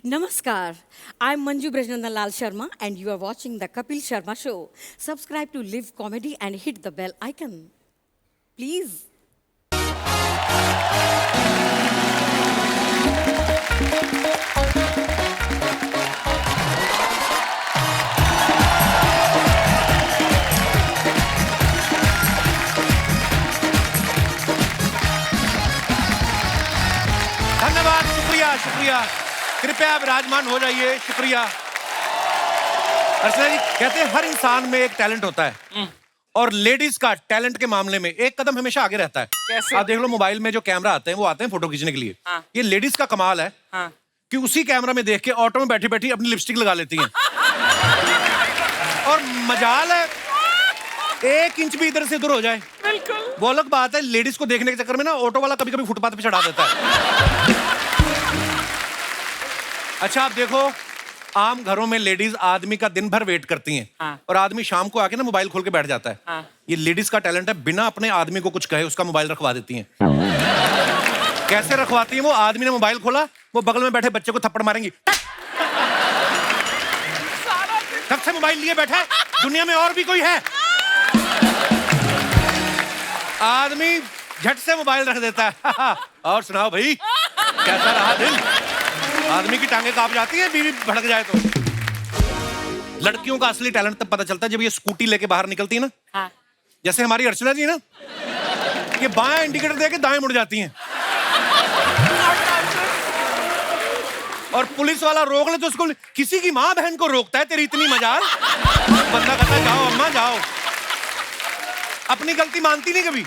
Namaskar. I'm Manju Brajnandan Lal Sharma and you are watching the Kapil Sharma Show. Subscribe to Live Comedy and hit the bell icon. Please. धन्यवाद, शुक्रिया शुक्रिया। कृपया विराजमान हो जाइए, शुक्रिया। अर्चना जी, कहते हैं हर इंसान में एक टैलेंट होता है और लेडीज का टैलेंट के मामले में एक कदम हमेशा आगे रहता है। कैसे? आप देख लो, मोबाइल में जो कैमरा आते हैं वो आते हैं फोटो खींचने के लिए। हाँ। ये लेडीज का कमाल है कि उसी कैमरा में देख के ऑटो में बैठी बैठी अपनी लिपस्टिक लगा लेती हैं। और मजाल है 1 इंच भी इधर से दूर हो जाए, बिल्कुल वो अलग बात है। लेडीज को देखने के चक्कर में ना ऑटो वाला कभी कभी फुटपाथ पे चढ़ा देता है। अच्छा, आप देखो, आम घरों में लेडीज आदमी का दिन भर वेट करती हैं। हाँ। और आदमी शाम को आके ना मोबाइल खोल के बैठ जाता है। हाँ। ये लेडीज का टैलेंट है, बिना अपने आदमी को कुछ कहे उसका मोबाइल रखवा देती हैं। कैसे रखवाती हैं वो? आदमी ने मोबाइल खोला, वो बगल में बैठे बच्चे को थप्पड़ मारेंगी। कब से मोबाइल लिए बैठा है? दुनिया में और भी कोई है? आदमी झट से मोबाइल रख देता है। और सुनाओ भाई, कैसा रहा दिन? आदमी की टांगे कांप जाती है बीवी भड़क जाए तो। लड़कियों का असली टैलेंट तब पता चलता है जब ये स्कूटी लेके बाहर निकलती है ना। हाँ। जैसे हमारी अर्चना जी ना, ये बाएं इंडिकेटर देके दाएं मुड़ जाती हैं। और पुलिस वाला रोक ले तो उसको किसी की माँ बहन को रोकता है। तेरी इतनी मजाल। बंदा कहता है जाओ अम्मा जाओ। अपनी गलती मानती नहीं कभी।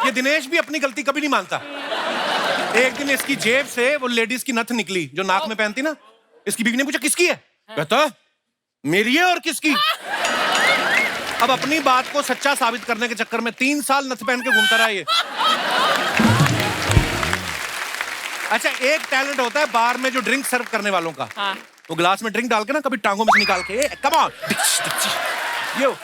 ये दिनेश भी अपनी गलती कभी नहीं मानता। एक दिन इसकी जेब से वो लेडीज की नथ निकली जो नाक में पहनती ना। इसकी बीवी ने पूछा किसकी है? कहता मेरी है और किसकी। अब अपनी बात को सच्चा साबित करने के चक्कर में 3 साल नथ पहन के घूमता रहा ये। अच्छा, एक टैलेंट होता है बार में जो ड्रिंक सर्व करने वालों का। हाँ। वो गिलास में ड्रिंक डाल के ना कभी टांगों में से निकाल के कम ऑन ये।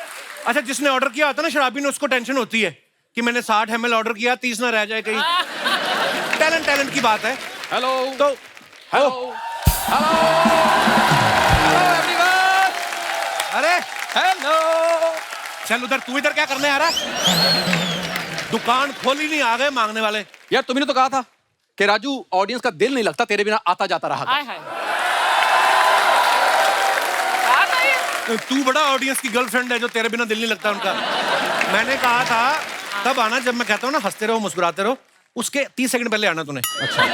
अच्छा, जिसने ऑर्डर किया होता है ना शराबी ने, उसको टेंशन होती है कि मैंने 60 ml ऑर्डर किया, 30 ना रह जाए कहीं। टैलेंट की बात है। हेलो तो हेलो हेलो एवरीवन। अरे हेलो। चल उधर, तू इधर क्या करने आ रहा है? दुकान खोली नहीं, आ गए मांगने वाले। यार तुमने तो कहा था कि राजू ऑडियंस का दिल नहीं लगता तेरे बिना आता जाता रहा। हाय हाय। तू बड़ा ऑडियंस की गर्लफ्रेंड है जो तेरे बिना दिल नहीं लगता उनका। मैंने कहा था तब आना जब मैं कहता हूँ ना हंसते रहो मुस्कुराते रहो, उसके 30 सेकंड पहले आना तूने। अच्छा,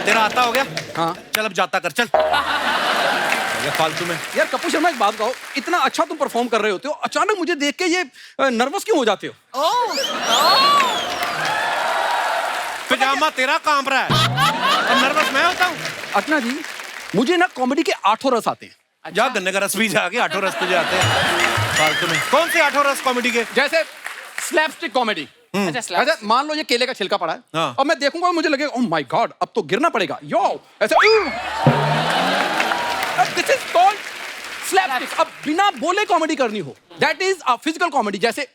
तेरा आता हो गया। हाँ। चल अब जाता कर, चल। फालतू में। यार कपूर शर्मा, एक बात कहो, इतना अच्छा तुम परफॉर्म कर रहे होते हो, अचानक मुझे देख के ये नर्वस क्यों हो जाते हो? पिजामा तेरा कांप रहा है और नर्वस मैं होता हूँ। अर्चना जी, मुझे ना कॉमेडी के 8 रस आते हैं। जा गन्ने का रस भी जाके 8 रस तुझे आते हैं फालतू में। कौन से 8 रस कॉमेडी के? जैसे स्लैपस्टिक कॉमेडी। अच्छा, मान लो ये केले का छिलका पड़ा है। हाँ। और मैं देखूंगा और मुझे लगेगा ओह माय गॉड अब तो गिरना पड़ेगा। यो ऐसे दिस इज कॉल्ड स्लैपस्टिक। अब बिना बोले कॉमेडी करनी हो, that is a physical comedy. जैसे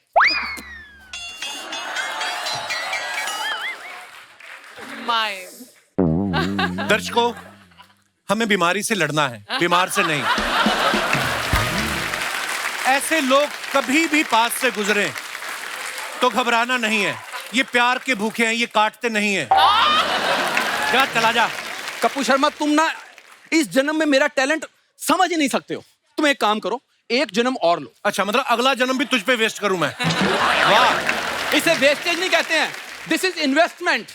दर्शकों, हमें बीमारी से लड़ना है, बीमार से नहीं। ऐसे लोग कभी भी पास से गुजरे तो घबराना नहीं है। ये प्यार के भूखे हैं, ये काटते नहीं है। जा, चला जा। कपूर शर्मा, तुम ना इस जन्म में मेरा टैलेंट समझ ही नहीं सकते हो। तुम एक काम करो, एक जन्म और लो। अच्छा, मतलब अगला जन्म भी तुझ पे वेस्ट करूं मैं? वाह। इसे वेस्टेज नहीं कहते हैं, this is investment.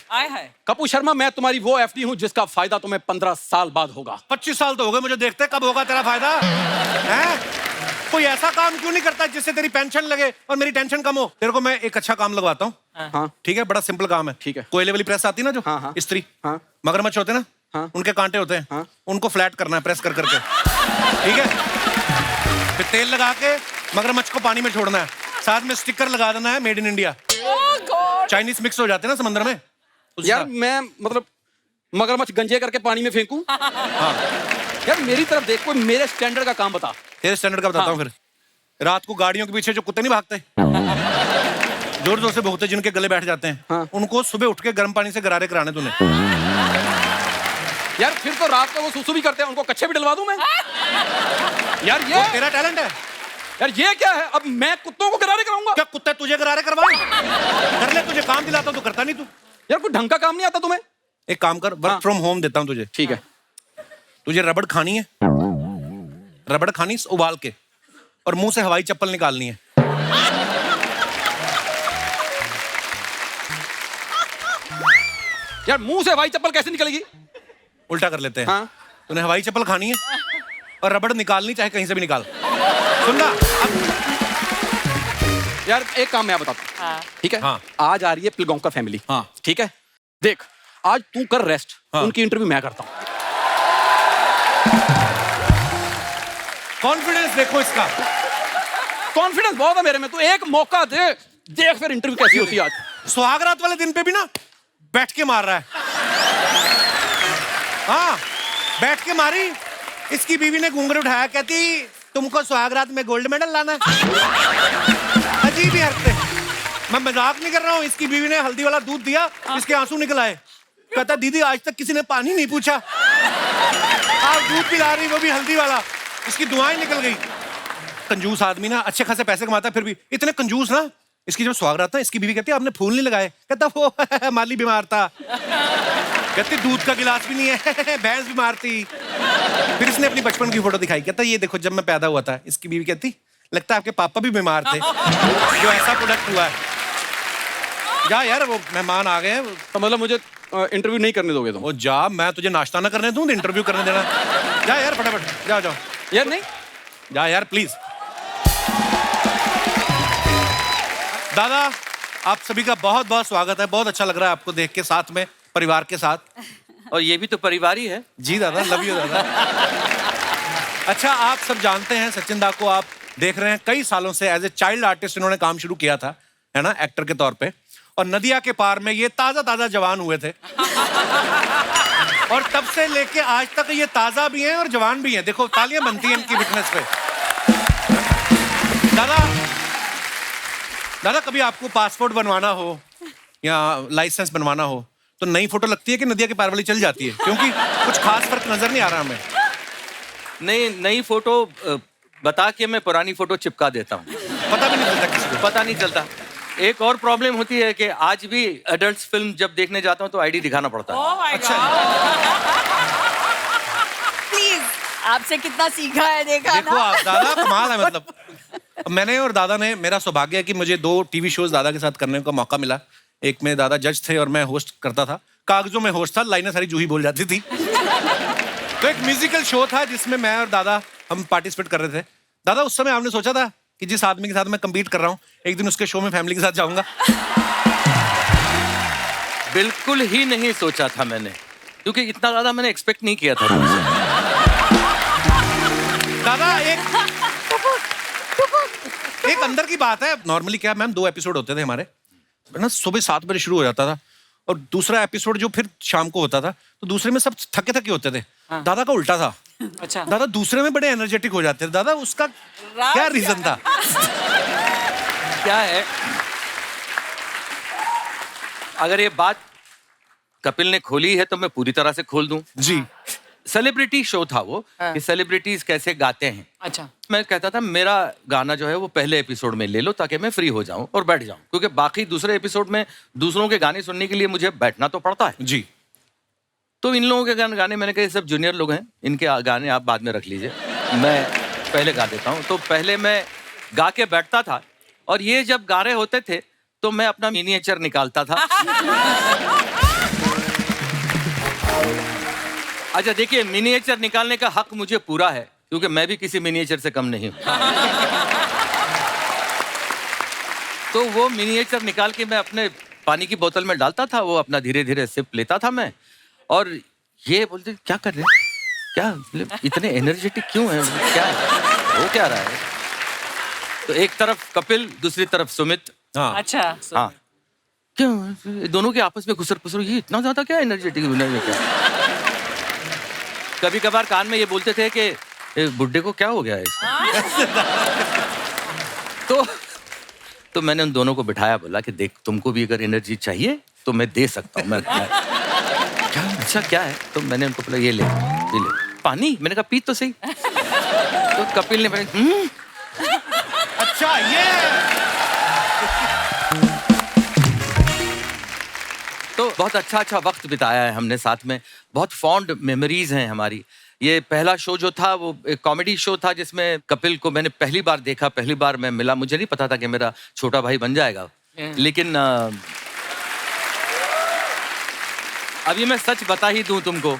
Kapoor Sharma, मैं तुम्हारी वो एफडी हूं जिसका फायदा तुम्हें 15 साल बाद होगा। 25 साल तो हो गए मुझे देखते, कब होगा तेरा फायदा? हैं? कोई ऐसा काम क्यों नहीं करता जिससे तेरी पेंशन लगे और मेरी टेंशन कम हो? तेरे को मैं एक अच्छा काम लगवाता हूँ। हाँ। ठीक है, बड़ा सिंपल काम है। ठीक है। कोयले वाली प्रेस आती है ना जो, हाँ, हाँ। इस्त्री। हाँ। मगरमच्छ होते हैं ना, हाँ। उनके कांटे होते हैं। हाँ। उनको फ्लैट करना है प्रेस कर करके। ठीक है, फिर तेल लगा के मगरमच्छ को पानी में छोड़ना है, साथ में स्टिकर लगा देना है made in India. Chinese mix हो जाते हैं ना समंदर में। यार मैं मतलब मगरमच्छ गंजे करके पानी में फेंकूं? हाँ। यार मेरी तरफ देख, कोई मेरे स्टैंडर्ड का काम बता। तेरे स्टैंडर्ड का बताता हाँ। हूँ फिर। रात को गाड़ियों के पीछे जो कुत्ते नहीं भागते, जोर जोर से भूखते जिनके गले बैठ जाते हैं, हाँ। उनको सुबह उठ के गर्म पानी से गरारे कराने तूने। यार फिर तो रात को वो सुसु भी करते हैं, उनको कच्चे भी डलवा दूं मैं? यार ये तेरा टैलेंट है। यार ये क्या है? अब मैं कुत्तों को गरारे कराऊंगा? क्या कुत्ते तुझे गरारे करवाए? कर ले, तुझे काम दिलाता हूं तो करता नहीं तू। यार कोई ढंग का काम नहीं आता तुम्हें? एक काम कर, वर्क फ्रॉम होम देता हूं तुझे। ठीक है। तुझे रबड़ खानी है, रबड़ खानी उबाल के, और मुंह से हवाई चप्पल निकालनी है। यार मुंह से हवाई चप्पल कैसे निकलेगी? उल्टा कर लेते हैं। हाँ। तूने हवाई चप्पल खानी है और रबड़ निकालनी, चाहे कहीं से भी निकाल। सुन ना अब। यार एक काम मैं बताता हूँ। हाँ। ठीक है। हाँ। आज आ रही है पिलगांव का फैमिली। हाँ। ठीक है, देख आज तू कर रेस्ट। हाँ। उनकी इंटरव्यू मैं करता हूँ। कॉन्फिडेंस देखो इसका। कॉन्फिडेंस बहुत है मेरे में, तू एक मौका दे, देख फिर इंटरव्यू कैसी होती है आज। सुहागरात वाले दिन पे भी ना बैठ के मार रहा है। हाँ, बैठ के मारी। इसकी बीवी ने घूंघट उठाया, कहती तुमको सुहागरात में गोल्ड मेडल लाना है। अजीब ही हरकतें। मैं मजाक नहीं कर रहा हूँ। इसकी बीवी ने हल्दी वाला दूध दिया, इसके आंसू निकल आए। कहता दीदी आज तक किसी ने पानी नहीं पूछा, आप दूध पिला रही, वो भी हल्दी वाला। इसकी दुआएं निकल गई। कंजूस आदमी ना, अच्छे खासे पैसे कमाता, फिर भी इतने कंजूस ना। इसकी जब सुहागरात था, इसकी बीवी कहती आपने फूल नहीं लगाए। कहता वो माली बीमार था। कहती दूध का गिलास भी नहीं है, भैंस बीमार थी। फिर इसने अपनी बचपन की फोटो दिखाई, कहता ये देखो जब मैं पैदा हुआ था। इसकी बीवी कहती लगता है आपके पापा भी बीमार थे, जो ऐसा प्रोडक्ट हुआ है। जा यार, वो मेहमान आ गए हैं। तो मतलब मुझे इंटरव्यू नहीं करने दोगे तुम? वो जा, मैं तुझे नाश्ता ना करने दूं, इंटरव्यू करने देना। जा यार फटाफट, जाओ जाओ। यार नहीं, जा यार प्लीज। दादा आप सभी का बहुत बहुत स्वागत है। बहुत अच्छा लग रहा है आपको देख के, साथ में परिवार के साथ। और ये भी तो परिवार ही है। जी दादा, लव यू दादा। अच्छा, आप सब जानते हैं सचिन दा को, आप देख रहे हैं कई सालों से एज ए चाइल्ड आर्टिस्ट इन्होंने काम शुरू किया था, है ना, एक्टर के तौर पे। और नदिया के पार में ये ताजा ताजा जवान हुए थे। और तब से लेके आज तक ये ताजा भी हैं और जवान भी हैं। देखो तालियां बनती हैं इनकी फिटनेस पे। दादा कभी आपको पासपोर्ट बनवाना हो या लाइसेंस बनवाना हो तो नई फोटो लगती है कि नदिया के पार वाली चल जाती है? क्योंकि कुछ खास फर्क नजर नहीं आ रहा हमें। नहीं, नई फोटो बता के मैं पुरानी फोटो चिपका देता हूँ। पता भी नहीं चलता किसी को। पता नहीं चलता। एक और प्रॉब्लम होती है कि आज भी एडल्ट फिल्म जब देखने जाता हूँ तो आईडी दिखाना पड़ता है। अच्छा, प्लीज, आपसे कितना सीखा है, देखा देखो ना? आप दादा कमाल है। मतलब मैंने और दादा ने, मेरा सौभाग्य है कि मुझे 2 टीवी शोज दादा के साथ करने का मौका मिला। एक में दादा जज थे और मैं होस्ट करता था। कागजों में होस्ट था, लाइनें सारी जूही बोल जाती थी। तो एक म्यूजिकल शो था जिसमें मैं और दादा हम पार्टिसिपेट कर रहे थे। दादा उस समय आपने सोचा था कि जिस आदमी के साथ मैं कम्पीट कर रहा हूँ एक दिन उसके शो में फैमिली के साथ जाऊंगा? बिल्कुल ही नहीं सोचा था मैंने, क्योंकि इतना ज्यादा मैंने एक्सपेक्ट नहीं किया था तुमसे। दादा एक अंदर की बात है। नॉर्मली क्या मैम 2 एपिसोड होते थे हमारे ना, सुबह 7 बजे शुरू हो जाता था और दूसरा एपिसोड जो फिर शाम को होता था, तो दूसरे में सब थके थके होते थे। हाँ। दादा का उल्टा था। अच्छा। दादा दूसरे में बड़े एनर्जेटिक हो जाते थे। दादा उसका क्या रीजन था? क्या है, अगर ये बात कपिल ने खोली है तो मैं पूरी तरह से खोल दूं। जी। सेलिब्रिटी शो था वो, कि सेलिब्रिटीज कैसे गाते हैं। अच्छा। मैं कहता था मेरा गाना जो है वो पहले एपिसोड में ले लो ताकि मैं फ्री हो जाऊं और बैठ जाऊं, क्योंकि बाकी दूसरे एपिसोड में दूसरों के गाने सुनने के लिए मुझे बैठना तो पड़ता है। जी। तो इन लोगों के गाने मैंने कहा ये सब जूनियर लोग हैं, इनके गाने आप बाद में रख लीजिए, मैं पहले गा देता हूँ। तो पहले मैं गा के बैठता था और ये जब गा रहे होते थे तो मैं अपना मिनिएचर निकालता था। अच्छा देखिए, मिनिएचर निकालने का हक मुझे पूरा है क्योंकि मैं भी किसी मिनिएचर से कम नहीं हूं। तो वो मिनिएचर निकाल के मैं अपने पानी की बोतल में डालता था, वो अपना धीरे धीरे सिप लेता था मैं। और ये बोलते क्या कर रहे हैं, क्या मतलब इतने एनर्जेटिक क्यों है, क्या है, वो क्या रहा है। तो एक तरफ कपिल, दूसरी तरफ सुमित। हाँ। अच्छा। हाँ, क्यों दोनों के आपस में घुसर पुसर, ये इतना ज्यादा क्या एनर्जेटिक क्या। कभी कभार कान में ये बोलते थे कि बुड्ढे को क्या हो गया है इसको। तो मैंने उन दोनों को बिठाया, बोला कि देख तुमको भी अगर एनर्जी चाहिए तो मैं दे सकता हूँ। मैं क्या अच्छा क्या है? तो मैंने उनको बोला ये ले पानी। मैंने कहा पी तो सही। तो कपिल ने अच्छा ये तो बहुत अच्छा वक्त बिताया है हमने साथ में, बहुत फॉन्ड मेमोरीज हैं हमारी। ये पहला शो जो था वो एक कॉमेडी शो था जिसमें कपिल को मैंने पहली बार देखा, पहली बार मैं मिला। मुझे नहीं पता था कि मेरा छोटा भाई बन जाएगा, लेकिन अभी मैं सच बता ही दूं तुमको,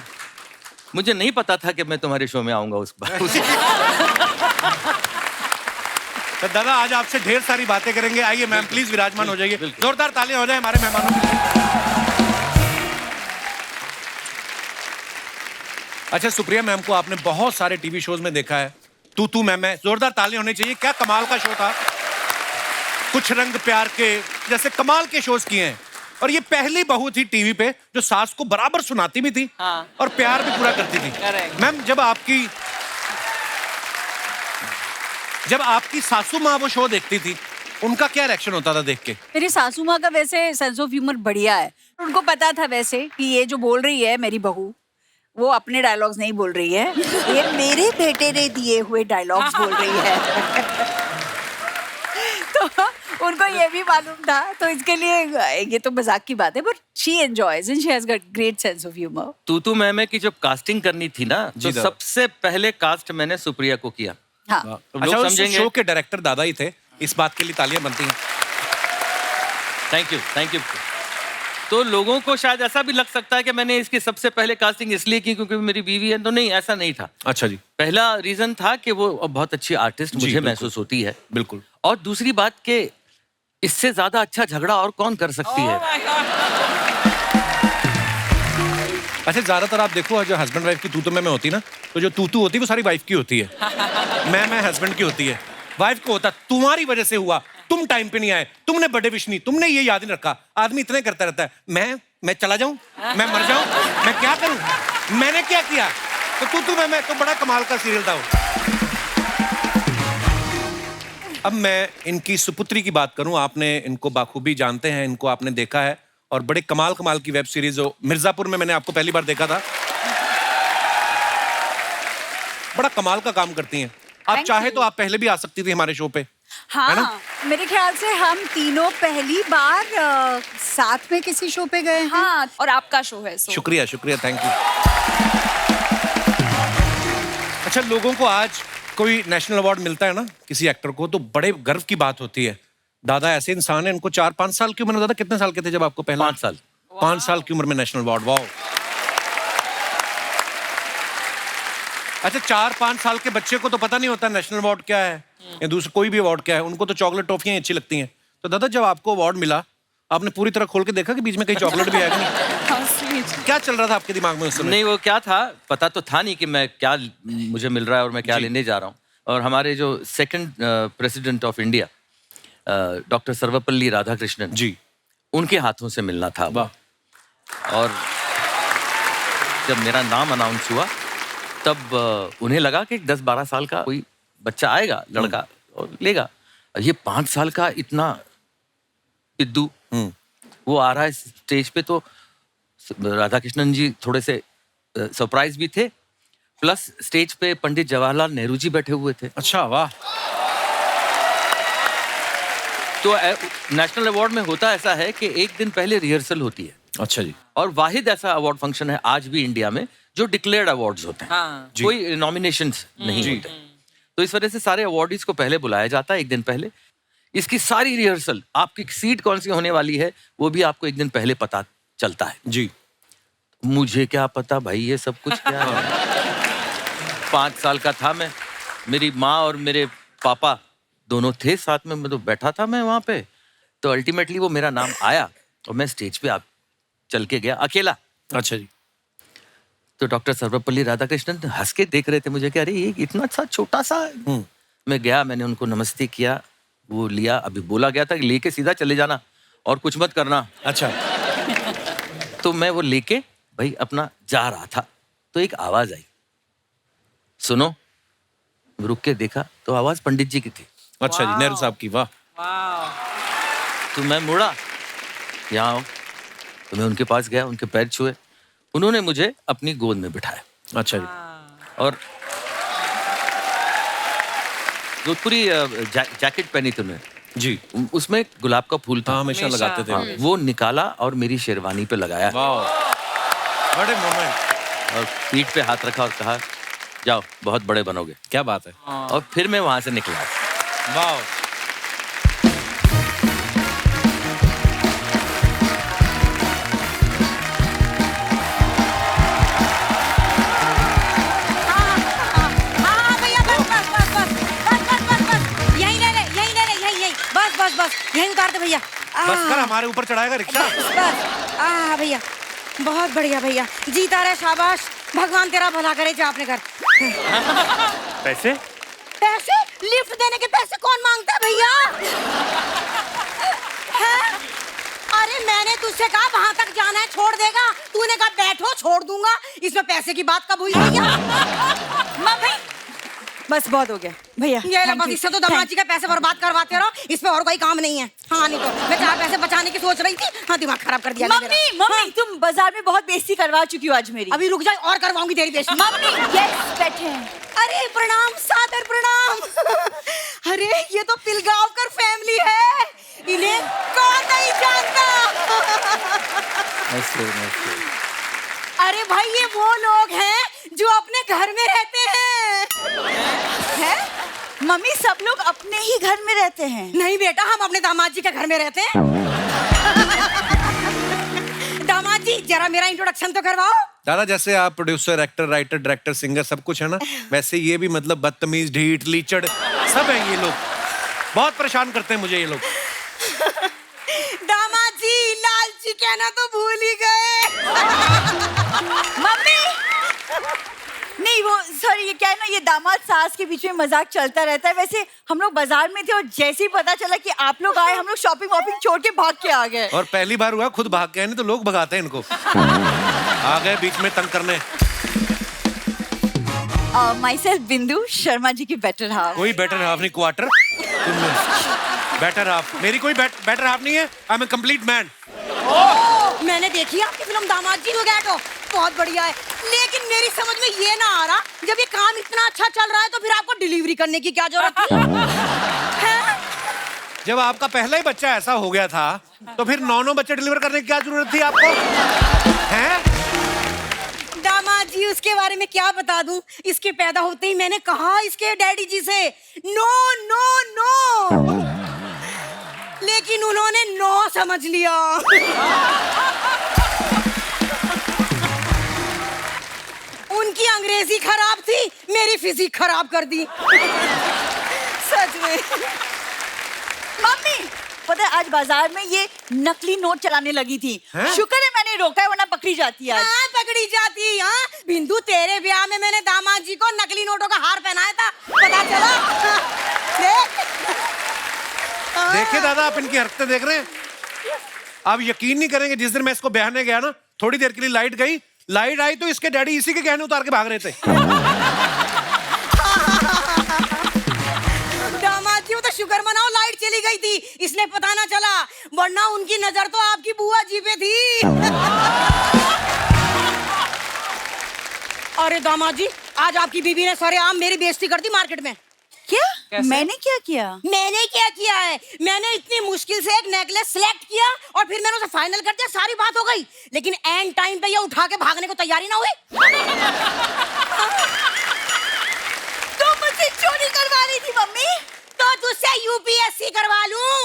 मुझे नहीं पता था कि मैं तुम्हारे शो में आऊंगा उस बार। तो दादा आज आपसे ढेर सारी बातें करेंगे। आइए मैम प्लीज विराजमान हो जाइए। जोरदार तालियां हो जाए हमारे मेहमानों के लिए। अच्छा सुप्रिया मैम को आपने बहुत सारे टीवी शोज में देखा है। तू मैं जोरदार तालियां होनी चाहिए। क्या कमाल का शो था। कुछ रंग प्यार के जैसे कमाल के शोज किए हैं। और ये पहली बहू थी टीवी पे जो सास को बराबर सुनाती भी थी और प्यार भी पूरा करती थी। मैम जब आपकी सासू माँ वो शो देखती थी उनका क्या रिएक्शन होता था देख के? मेरी सासू माँ का वैसे सेंस ऑफ ह्यूमर बढ़िया है। उनको पता था वैसे कि ये जो बोल रही है मेरी बहू, वो अपने डायलॉग्स नहीं बोल रही है, ये मेरे बेटे ने दिए हुए डायलॉग्स बोल रही है। तो उनको ये भी मालूम था, तो इसके लिए ये तो मजाक की बात है, but she enjoys and she has got great sense of humour. तू मैं की जब कास्टिंग करनी थी ना, तो सबसे पहले कास्ट मैंने सुप्रिया को किया। हाँ। अच्छा उस शो के डायरेक्टर दादा ही थे। इस बात के लिए तालियां बनती हैं। Thank you. तो लोगों को शायद ऐसा भी लग सकता है कि मैंने इसकी सबसे पहले कास्टिंग इसलिए की क्योंकि मेरी बीवी है, तो नहीं, ऐसा नहीं था। अच्छा जी। पहला रीजन था कि वो बहुत अच्छी आर्टिस्ट मुझे महसूस होती है। बिल्कुल। और दूसरी बात कि इससे ज्यादा अच्छा झगड़ा और कौन कर सकती है। अच्छा ज्यादातर आप देखो जो हस्बैंड वाइफ की तू मैं होती ना, तो जो तू होती है वो सारी वाइफ की होती है। मैं हस्बैंड की होती है। वाइफ को होता तुम्हारी वजह से हुआ, तुम टाइम पे नहीं आए, तुमने बर्थडे विश नहीं, तुमने ये याद नहीं रखा। आदमी इतने करता रहता है, मैं चला जाऊं, मैं मर जाऊं, मैं क्या करूं, मैंने क्या किया। तो तू मैं तो बड़ा कमाल का सीरियल था वो। अब मैं इनकी सुपुत्री की बात करूं। आपने इनको बाखूबी जानते हैं, इनको आपने देखा है और बड़े कमाल की वेब सीरीज हो मिर्जापुर में मैंने आपको पहली बार देखा था। बड़ा कमाल का काम करती हैं। आप चाहे तो आप पहले भी आ सकती थी हमारे शो पे। हाँ, मेरे ख्याल से हम तीनों पहली बार साथ में किसी शो पे गए हैं। हाँ, और आपका शो है। शुक्रिया, थैंक यू। अच्छा लोगों को आज कोई नेशनल अवार्ड मिलता है ना किसी एक्टर को, तो बड़े गर्व की बात होती है। दादा ऐसे इंसान है, इनको 4-5 साल की उम्र में, दादा कितने साल के थे जब आपको पहला? 5 साल। 5 साल की उम्र में नेशनल अवार्ड। वाओ। अच्छा 4-5 साल के बच्चे को तो पता नहीं होता नेशनल अवार्ड क्या है या दूसरा कोई भी अवार्ड क्या है। उनको तो चॉकलेट टॉफियां अच्छी लगती हैं। तो दादा जब आपको अवार्ड मिला, आपने पूरी तरह खोल के देखा कि बीच में कहीं चॉकलेट भी है कि नहीं? क्या चल रहा था आपके दिमाग में उस समय? नहीं, वो क्या था पता तो था नहीं कि मैं क्या मुझे मिल रहा है और मैं क्या लेने जा रहा हूँ। और हमारे जो second president of India doctor Sarvepalli Radhakrishnan ji, उनके हाथों से मिलना था। और जब मेरा नाम अनाउंस हुआ तब उन्हें लगा कि 10-12 साल का कोई बच्चा आएगा, लड़का, और लेगा। ये 5 साल का इतना पिद्दू वो आ रहा है स्टेज पे, तो राधाकृष्णन जी थोड़े से सरप्राइज भी थे। प्लस स्टेज पे पंडित जवाहरलाल नेहरू जी बैठे हुए थे। अच्छा, वाह। तो नेशनल अवार्ड में होता ऐसा है कि एक दिन पहले रिहर्सल होती है। अच्छा जी। और वाहिद ऐसा अवार्ड फंक्शन है आज भी इंडिया में जो डिक्लेयर्ड अवार्ड्स होते हैं। हाँ। कोई नॉमिनेशंस नहीं होते। तो इस वजह से सारे अवार्डीज को पहले बुलाया जाता है एक दिन पहले। इसकी सारी रिहर्सल, आपकी सीट कौन सी होने वाली है वो भी आपको एक दिन पहले पता चलता है जी। मुझे क्या पता भाई ये सब कुछ क्या है। 5 साल का था मैं, मेरी माँ और मेरे पापा दोनों थे साथ में, मैं तो बैठा था मैं वहाँ पे। तो अल्टीमेटली वो मेरा नाम आया और मैं स्टेज पे चल के गया अकेला। अच्छा जी। तो डॉक्टर सर्वपल्ली राधाकृष्णन हंस के देख रहे थे मुझे कि अरे ये इतना सा छोटा सा। मैं गया, मैंने उनको नमस्ते किया, वो लिया। अभी बोला गया था कि लेके सीधा चले जाना और कुछ मत करना। अच्छा। तो मैं वो लेके भाई अपना जा रहा था तो एक आवाज आई, सुनो। रुक के देखा तो आवाज पंडित जी की थी। अच्छा जी, नेहरू साहब की। वाह। तो मैं मुड़ा, यहाँ आओ। तो मैं उनके पास गया, उनके पैर छुए। उन्होंने मुझे अपनी गोद में बिठाया अच्छा जी। और जोधपुरी जैकेट पहनी थी उन्होंने जी। उसमें एक गुलाब का फूल था, हाँ, हमेशा लगाते थे। हाँ, वो निकाला और मेरी शेरवानी पे लगाया वाह, बड़े मोमेंट। और पीठ पे हाथ रखा और कहा जाओ बहुत बड़े बनोगे। क्या बात है। और फिर मैं वहां से निकला। वाह। हाँ भैया, बस यहीं ले ले, यहीं बस यहीं उतार दे भैया। बस कर, हमारे ऊपर चढ़ाएगा रिक्शा। बस भैया, बहुत बढ़िया भैया, जीता रहे, शाबाश, भगवान तेरा भला करे जा अपने घर। पैसे पैसे लिफ्ट देने के पैसे कौन मांगता है भैया? हैं? अरे मैंने तुझसे कहा वहां तक जाना है, छोड़ देगा, तूने कहा बैठो छोड़ दूंगा, इसमें पैसे की बात कब हुई भैया? मम्मी बस बहुत हो गया भैया। ये ले thank बस, you, इससे तो दमाजी के पैसे बर्बाद करवाते रहो, इसमें और कोई काम नहीं है। हाँ नहीं तो मैं 4 पैसे बचाने की सोच रही थी, हाँ दिमाग खराब कर दिया मम्मी मेरा। मम्मी तुम बाजार में बहुत बेइज्जती करवा चुकी हो आज मेरी। अभी रुक जाए और करवाऊंगी तेरी बेइज्जती। मम्मी यस बैठे हैं। अरे प्रणाम, सादर प्रणाम। अरे ये तो पिलगांवकर फैमिली है, इन्हें कौन नहीं जानता। अरे भाई ये वो लोग हैं जो अपने घर में रहते हैं। हैं? मम्मी सब लोग अपने ही घर में रहते हैं। नहीं बेटा, हम अपने दामाद जी के घर में रहते हैं। दामाद जी जरा मेरा इंट्रोडक्शन तो करवाओ। दादा, जैसे आप producer, actor, writer, director, singer सब कुछ है ना, वैसे ये भी मतलब बदतमीज, ढीठ, लीचड़ सब है ये लोग। बहुत परेशान करते हैं मुझे ये लोग। दामाद जी लालची कहना तो भूल ही गए। मम्मी नहीं वो सॉरी, ये क्या है ना, ये दामाद सास के बीच में मजाक चलता रहता है। वैसे हम लोग बाजार में थे और जैसे ही पता चला कि आप लोग आए, हम लोग शॉपिंग वॉपिंग छोड़ के भाग के आ गए। और पहली बार हुआ खुद भाग के आए, नहीं तो लोग भगाते हैं इनको। आ गए बीच में तंग करने। माई सेल्फ बिंदु शर्मा जी की बेटर हाफ। कोई बेटर हाफ नहीं, क्वार्टर। बेटर हाफ मेरी कोई बेटर हाफ नहीं है। I am a complete man. मैंने देखी आपकी फिल्म दामाद जी हो गया तो बहुत बढ़िया है, लेकिन मेरी समझ में ये ना आ रहा, जब ये काम इतना अच्छा चल रहा है तो फिर आपको डिलीवरी करने की क्या जरूरत थी? हैं? जब आपका पहला ही बच्चा ऐसा हो गया था तो फिर 9 बच्चे डिलीवर करने की क्या जरूरत थी आपको? हैं? दामाद जी उसके बारे में क्या बता दूं, इसके पैदा होते ही मैंने कहा इसके डैडी जी से नो नो नो, लेकिन उन्होंने नो समझ लिया। उनकी अंग्रेजी खराब थी, मेरी फिजिक खराब कर दी। सच में। मम्मी पता है आज बाजार में ये नकली नोट चलाने लगी थी। हैं? शुक्र शुक्र है मैंने रोका है, वरना पकड़ी जाती है आज। हाँ पकड़ी जाती। हाँ बिंदु, तेरे ब्याह में मैंने दामाद जी को नकली नोटों का हार पहनाया था, पता चला? देखिए दादा, आप इनकी हरकतें देख रहे हैं। आप यकीन नहीं करेंगे, जिस दिन मैं इसको ब्याहने गया ना, थोड़ी देर के लिए लाइट गई, लाइट आई तो इसके डैडी इसी के गहने उतार के भाग रहे थे। दामाद जी वो तो शुक्र मनाओ लाइट चली गई थी, इसलिए पता ना चला, वरना उनकी नजर तो आपकी बुआ जी पे थी। अरे दामाद जी, आज आपकी बीबी ने सरेआम मेरी बेइज्जती कर दी मार्केट में। क्या मैंने क्या किया? मैंने क्या किया है? मैंने इतनी मुश्किल से एक नेकलेस सिलेक्ट किया और फिर मैंने उसे फाइनल कर दिया, सारी बात हो गई, लेकिन एंड टाइम पे ये उठा के भागने को तैयारी ना हुई। तुम मुझसे चोरी करवा रही थी मम्मी। तो तुझसे यूपीएससी करवा लूं?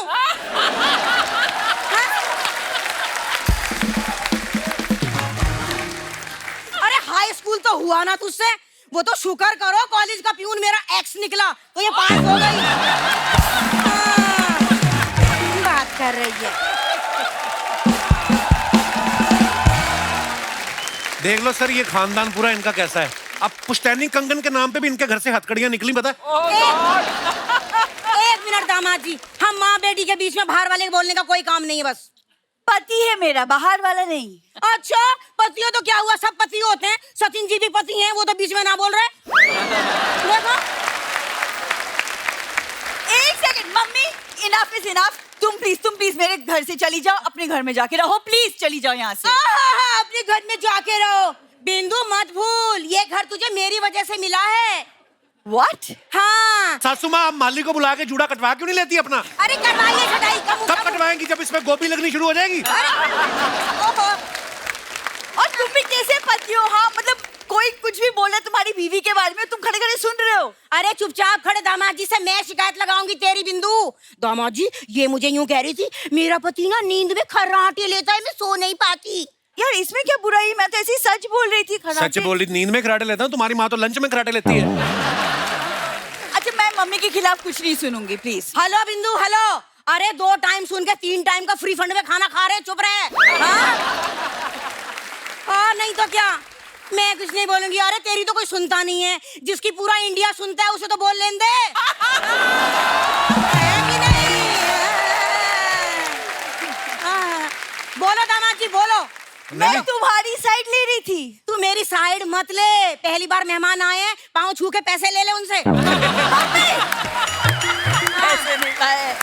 अरे हाई स्कूल तो हुआ ना तुझसे, वो तो शुक्र करो कॉलेज का प्यून मेरा एक्स निकला तो ये पास हो गई। बात कर रही है। देख लो सर, ये खानदान पूरा इनका कैसा है। अब पुश्तैनी कंगन के नाम पे भी इनके घर से हथकड़ियां निकली, पता है? एक मिनट दामाद जी, हम माँ बेटी के बीच में बाहर वाले के बोलने का कोई काम नहीं है, बस। पति है मेरा, बाहर वाला नहीं। अच्छा पति हो तो क्या हुआ, सब पति होते हैं, सचिन जी भी पति हैं, वो तो बीच में ना बोल रहे। देखो एक second mummy, enough is enough. तुम प्लीज मेरे घर से चली जाओ, अपने घर में जाके रहो, प्लीज चली जाओ यहाँ से। अपने अपने घर में जाके रहो। बिंदु मत भूल, ये घर तुझे मेरी वजह से मिला है। What? हाँ। सासू माँ, आप माली को बुला के जूड़ा कटवा क्यों नहीं लेती अपना? अरे करवाइए छटाई कब कटवाएंगी? जब इसमें गोभी लगनी शुरू हो जाएगी। ओहो। और तुम भी कैसे पति हो? हाँ, मतलब कोई कुछ भी बोले तुम्हारी बीवी के बारे में, तुम खड़े खड़े सुन रहे हो। अरे चुपचाप खड़े। दामाद जी से मैं शिकायत लगाऊंगी तेरी। बिंदु, दामाद जी ये मुझे यूं कह रही थी, मेरा पति ना नींद में खर्राटे लेता है, मैं सो नहीं पाती। यार इसमें क्या बुराई? मैं तो ऐसी सच बोल रही थी। सच बोल रही, नींद में कराटे लेता हूँ। तुम्हारी माँ तो लंच में कराटे लेती है। अच्छा, मैं मम्मी के खिलाफ कुछ नहीं सुनूंगी, प्लीज। हेलो बिंदु, हेलो। अरे 2 टाइम सुन के 3 टाइम का फ्री फंड में खाना खा रहे, चुप रहे। हाँ नहीं तो क्या, मैं कुछ नहीं बोलूंगी। अरे तेरी तो कोई सुनता नहीं है, जिसकी पूरा इंडिया सुनता है उसे तो बोल लेने दे। है कि नहीं? हाँ। बोलो दामाद जी, बोलो। मैं तुम्हारी साइड ले रही थी। तू मेरी साइड मत ले, पहली बार मेहमान आए हैं, पाँव छू के पैसे ले ले उनसे। ऐसे नहीं है।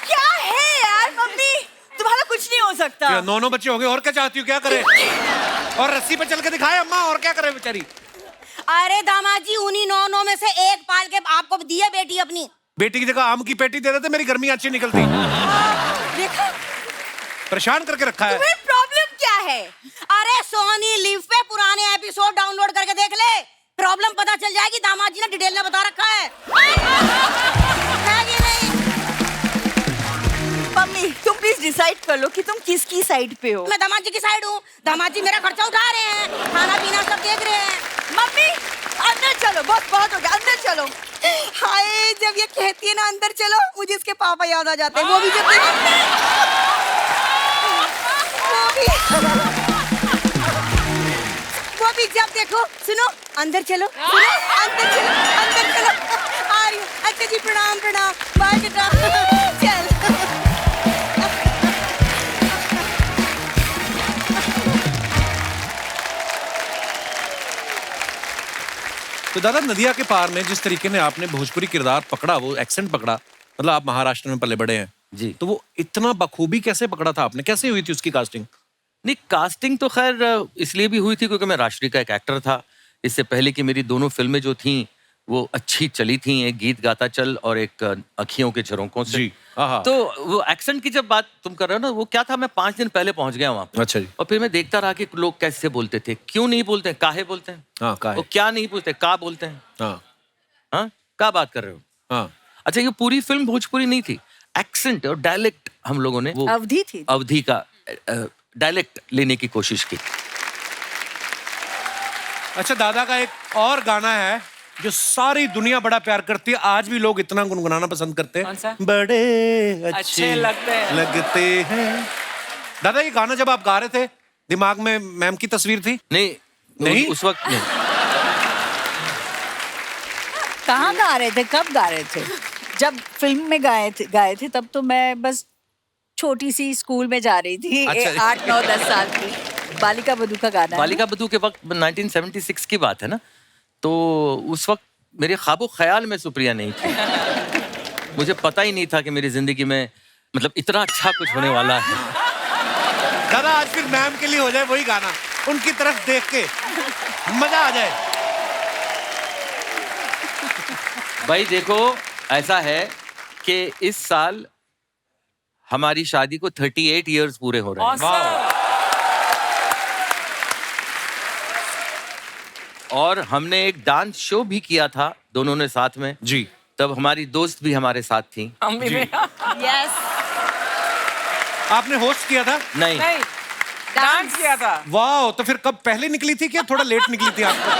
क्या है यार मम्मी, तुम्हारा कुछ नहीं हो सकता। 9 बच्चे हो गए, और क्या चाहती हो? क्या करे? और रस्सी पे चल के दिखाए अम्मा, और क्या करे बेचारी? अरे दामाद जी, उन्हीं 9 में से एक पाल के आपको दी है बेटी अपनी। बेटी की जगह आम की पेटी दे देते, मेरी गर्मी अच्छी निकलती। देखा, परेशान करके रखा है। तुम्हें प्रॉब्लम क्या है? अरे सोनी लिव पे पुराने एपिसोड डाउनलोड करके देख ले, प्रॉब्लम पता चल जाएगी। दामाद जी ने डिटेल में बता रखा है। है कि नहीं? मम्मी तुम प्लीज डिसाइड कर लो कि तुम किसकी साइड पे हो। मैं दामाद जी की साइड हूँ। दामाद जी मेरा खर्चा उठा रहे हैं, खाना पीना सब देख रहे हैं। मम्मी अंदर चलो, बस बहुत हो गया, अंदर चलो। हाय, जब ये कहती है ना अंदर चलो, मुझे इसके पापा याद आ जाते हैं। वो भी जब जब देखो, सुनो अंदर चलो, सुनो अंदर चलो, अंदर चलो। आ रही हूँ। अच्छा जी, प्रणाम प्रणाम, बाय बेटा। चल। तो दादा, नदिया के पार में जिस तरीके ने आपने भोजपुरी किरदार पकड़ा, वो एक्सेंट पकड़ा, मतलब आप महाराष्ट्र में पले बड़े हैं जी, तो वो इतना बखूबी कैसे पकड़ा था आपने? कैसे हुई थी उसकी कास्टिंग? नहीं, कास्टिंग तो खैर इसलिए भी हुई थी क्योंकि मैं राष्ट्रीय का एक एक्टर था। इससे पहले कि मेरी दोनों फिल्में जो थीं वो अच्छी चली थी, एक गीत गाता चल और एक अखियों के झरोकों से। जी, हाँ। तो वो एक्सेंट की जब बात तुम कर रहे हो ना, वो क्या था, मैं 5 दिन पहले पहुंच गया वहां पे। अच्छा जी। और फिर मैं देखता रहा कि लोग कैसे बोलते थे, क्यों नहीं बोलते हैं, काहे बोलते हैं, हाँ, काहे? वो क्या नहीं बोलते, का बोलते हैं। हाँ, हाँ, क्या बात कर रहे हो? हाँ। अच्छा, ये पूरी फिल्म भोजपुरी नहीं थी, एक्सेंट और डायलेक्ट हम लोगों ने वो अवधि थी, अवधि का डायलेक्ट लेने की कोशिश की। अच्छा, दादा का एक और गाना है जो सारी दुनिया बड़ा प्यार करती है, आज भी लोग इतना गुनगुनाना पसंद करते हैं। कौन सा? बड़े अच्छे लगते हैं। दादा, ये गाना जब आप गा रहे थे, दिमाग में मैम की तस्वीर थी? नहीं, उस वक्त नहीं। कहाँ गा रहे थे, कब गा रहे थे? जब फिल्म में गाए थे तब तो मैं बस छोटी सी स्कूल में जा रही थी। अच्छा। 8, 9, 10 साल की। बालिका बधू का गाना है बालिका बधू के वक्त 1976 की बात है ना, तो उस वक्त मेरे ख्वाबो ख्याल में सुप्रिया नहीं थी। मुझे पता ही नहीं था कि मेरी जिंदगी में मतलब इतना अच्छा कुछ होने वाला है। दादा, आज फिर मैम के लिए हो जाए वही गाना, उनकी तरफ देख के मजा आ जाए। भाई देखो, ऐसा है कि इस साल हमारी शादी को 38 इयर्स पूरे हो रहे हैं। और हमने एक डांस शो भी किया था दोनों ने साथ में जी। तब हमारी दोस्त भी हमारे साथ थी। यस, आपने होस्ट किया था? नहीं, डांस किया था। वाह, तो फिर कब पहले निकली थी क्या थोड़ा लेट निकली थी आपको?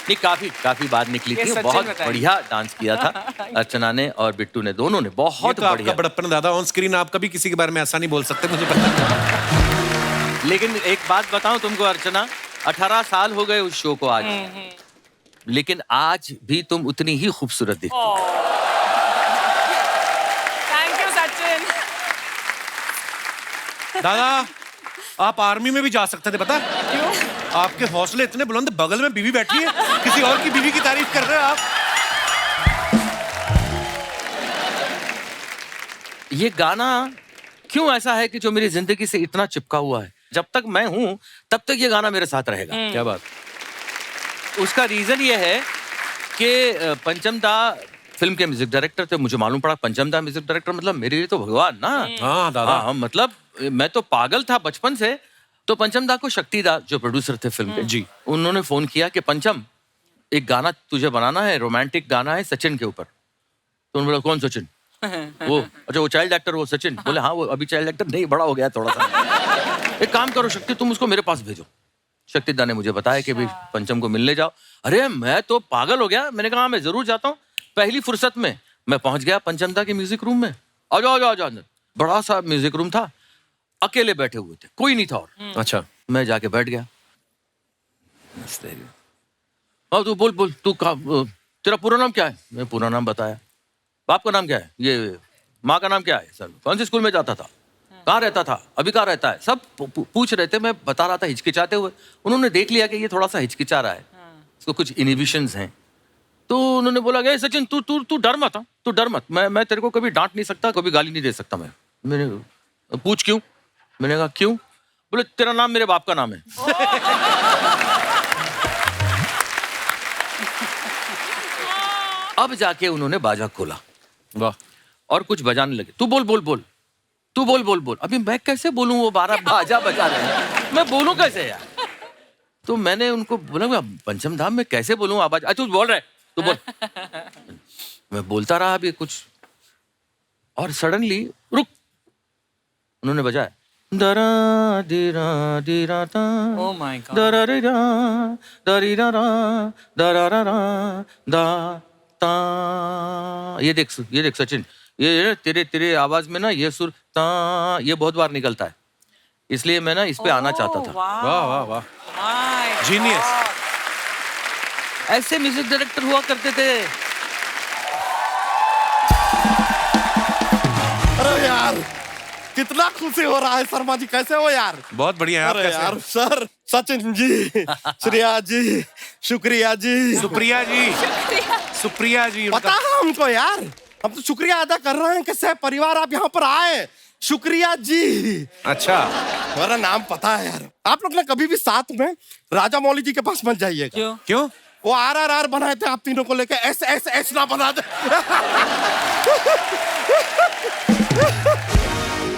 नहीं, काफी बाद निकली ये थी। सच्ची बहुत बताइए। बढ़िया डांस किया था अर्चना ने और बिट्टू ने, दोनों ने ये बहुत तो आपका बढ़िया। बड़प्पन दादा, ऑन स्क्रीन आप कभी किसी के बारे में ऐसा नहीं बोल सकते, मुझे पता है। लेकिन एक बात बताऊं तुमको अर्चना, 18 साल हो गए उस शो को आज, लेकिन आज भी तुम उतनी ही खूबसूरत दिखती हो। Thank you Sachin. दादा, आप आर्मी में भी जा सकते थे, पता? क्यों? आपके हौसले इतने बुलंद, बगल में बीवी बैठी है, किसी और की बीवी की तारीफ कर रहे हो आप। ये गाना क्यों ऐसा है कि जो मेरी जिंदगी से इतना चिपका हुआ है, जब तक मैं हूं तब तक ये गाना मेरे साथ रहेगा। क्या बात। उसका रीजन ये है कि पंचम दा फिल्म के म्यूजिक डायरेक्टर थे। मुझे मालूम पड़ा पंचम दा म्यूजिक डायरेक्टर मतलब मेरे लिए तो भगवान ना। हाँ दादा। हाँ, मतलब मैं तो पागल था बचपन से। तो पंचम दा को शक्ति दा जो प्रोड्यूसर थे फिल्म के, जी, उन्होंने फोन किया कि पंचम एक गाना तुझे बनाना है, रोमांटिक गाना है सचिन के ऊपर। तो उन्होंने बोला कौन सचिन? वो अच्छा वो चाइल्ड एक्टर वो सचिन? बोले हाँ वो अभी चाइल्ड एक्टर नहीं, बड़ा हो गया थोड़ा सा। एक काम करो शक्ति, तुम उसको मेरे पास भेजो। शक्ति दा ने मुझे बताया कि भाई पंचम को मिलने जाओ। अरे मैं तो पागल हो गया, मैंने कहा मैं जरूर जाता हूँ। पहली फुर्सत में मैं पहुंच गया पंचम दा के म्यूजिक रूम में। आ जाओ आ जाओ अंदर। बड़ा सा म्यूजिक रूम था, अकेले बैठे हुए थे, कोई नहीं था और। अच्छा। मैं जाके बैठ गया। हाँ तू बोल बोल, तू तेरा पूरा नाम क्या है? मैं पूरा नाम बताया। बाप का नाम क्या है? ये। माँ का नाम क्या है? सर कौन से स्कूल में जाता था? कहाँ रहता था? अभी कहाँ रहता है? सब पूछ रहे थे, मैं बता रहा था हिचकिचाते हुए। उन्होंने देख लिया कि ये थोड़ा सा हिचकिचा रहा है, इसको कुछ इनहिबिशंस हैं। तो उन्होंने बोला कि सचिन तू तू तू डर मत, तू डर मत, मैं तेरे को कभी डांट नहीं सकता, कभी गाली नहीं दे सकता। मैंने पूछ क्यों? मैंने कहा क्यों? बोले तेरा नाम मेरे बाप का नाम है। अब जाके उन्होंने बाजा खोला। वाह। और कुछ बजाने लगे। तू बोल बोल बोल, तू बोल बोल बोल। अभी मैं कैसे बोलूं, वो 12 बाजा बजा रहे हैं, मैं बोलूं कैसे यार? तो मैंने उनको बोला पंचम धाम में कैसे बोलूं आवाज? तू बोल रहा है, तू बोल। मैं बोलता रहा अभी कुछ, और सडनली रुक, उन्होंने बजाया दरा दिरा दिरा ता, Oh my God. दरा रिरा दरीरा रा दरा रा रा दा ता। ये देख सचिन, ये तेरे तेरे आवाज में ना ये सुर ता ये बहुत बार निकलता है, इसलिए मैं ना इस पे आना चाहता था। वाह वाह वाह। My genius. ऐसे म्यूजिक डायरेक्टर हुआ करते थे। अरे यार कितना खुशी हो रहा है शर्मा जी, कैसे हो यार? बहुत बढ़िया है। आप अरे कैसे यार हैं? सर, सचिन जी, श्रेया जी, शुक्रिया जी। सुप्रिया जी, सुप्रिया जी पता है हमको यार, हम तो शुक्रिया अदा कर रहे हैं कि सह परिवार आप यहाँ पर आए। शुक्रिया जी। अच्छा, हमारा नाम पता है यार। आप लोग ना कभी भी साथ में राजा मौली जी के पास मत जाइएगा। क्यों? क्यों? वो RRR बनाए थे आप तीनों को लेके, एस ना बना दे।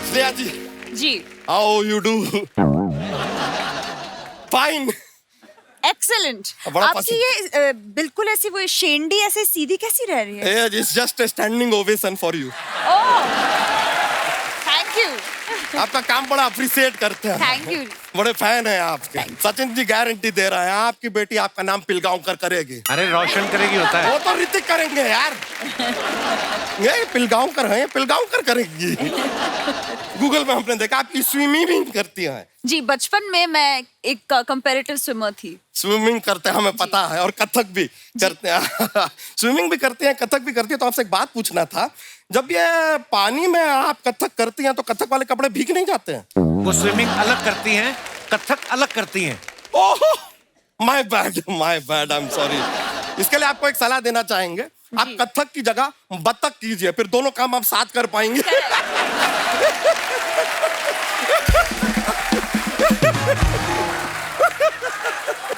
Shreya ji, ji how you do? Fine. Excellent. बड़ा आपकी पसंद। ये बिल्कुल ऐसी वो शेंडी ऐसे सीधी कैसी रह रही है? It's just standing ovation for you. Thank you आपका काम बड़ा अप्रिशिएट करते हैं। Thank you. बड़े फैन हैं आपके। सचिन जी गारंटी दे रहे हैं आपकी बेटी आपका नाम पिलगांवकर करेगी। अरे रोशन करेगी होता है। वो तो ऋतिक करेंगे यार। ये पिलगांवकर हैं, पिलगांवकर करेगी। गूगल में हमने देखा आपकी स्विमिंग करती हैं। जी बचपन में मैं एक कंपैरेटिव स्विमर थी। स्विमिंग करते हैं हमें पता है, और कथक भी करते हैं। स्विमिंग भी करती हैं, कथक भी करती है। तो आपसे एक बात पूछना था, जब ये पानी में आप कथक करती हैं तो कथक वाले कपड़े भीग नहीं जाते हैं? वो स्विमिंग अलग करती हैं, कथक अलग करती हैं। Oh my bad, I am sorry. इसके लिए आपको एक सलाह देना चाहेंगे, आप कथक की जगह बतख कीजिए, फिर दोनों काम आप साथ कर पाएंगे।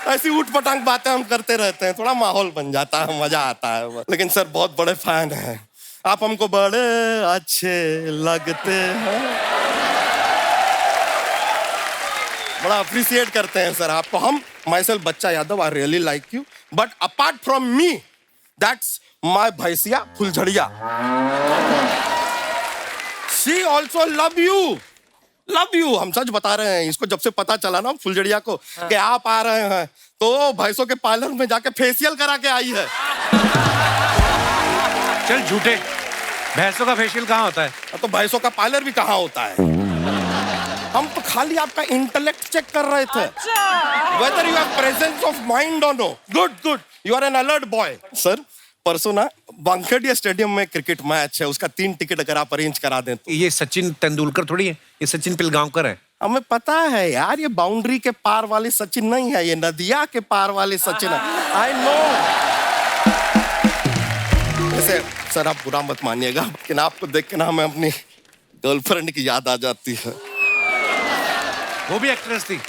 ऐसी ऊट पटांग बातें हम करते रहते हैं, थोड़ा माहौल बन जाता है, मजा आता है। लेकिन सर बहुत बड़े फैन हैं आप, हमको बड़े अच्छे लगते हैं, बड़ा अप्रिशिएट करते हैं सर आपको हम। माई बच्चा Yadav, I really like you, but apart from me that's my भैंसिया फुलझड़िया, शी ऑल्सो लव यू। हम सच बता रहे हैं, इसको जब से पता चला ना फुलझड़िया को कि आप आ रहे हैं, तो भैंसों के पार्लर में जाके फेशियल करा के आई है। चल झूठे, भैंसों का फेशियल कहाँ होता है? तो भैंसों का पार्लर भी कहाँ होता है? हम तो खाली आपका इंटेलेक्ट चेक कर रहे थे, whether you have presence of mind और no. Good, you are an alert boy. Sir परसों ना वानखेड़े स्टेडियम में क्रिकेट मैच है, उसका 3 टिकट अगर आप अरेंज करा दें तो। ये सचिन तेंदुलकर थोड़ी है, ये सचिन पिलगांवकर है। हमें पता है यार, ये बाउंड्री के पार वाले सचिन नहीं है, ये नदिया के पार वाले सचिन है। I know. वैसे सर आप बुरा मत मानिएगा, लेकिन आपको देख के ना हमें अपनी गर्लफ्रेंड की याद आ जाती है। वो भी एक्ट्रेस थी?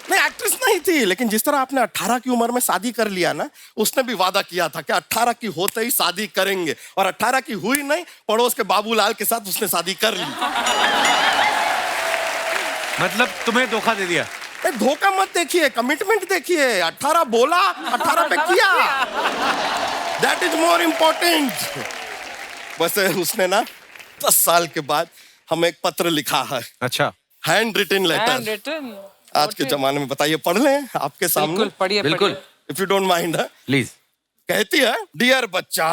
नहीं, एक्ट्रेस नहीं थी, लेकिन जिस तरह आपने 18 की उम्र में शादी कर लिया ना, उसने भी वादा किया था कि 18 की होते ही शादी करेंगे, और 18 की हुई नहीं, पड़ोस के बाबूलाल के साथ उसने शादी कर ली। मतलब तुम्हें धोखा दे दिया? धोखा मत देखिए, कमिटमेंट देखिए। 18 बोला, 18 पे किया। That is more important. वैसे उसने ना 10 साल के बाद हमें एक पत्र लिखा है। अच्छा। Hand written letter. रिटर्न आज के जमाने में बताइए, पढ़ लें आपके सामने। बिल्कुल पढ़िए बिल्कुल। If you don't mind. Please. कहती है, डियर बच्चा,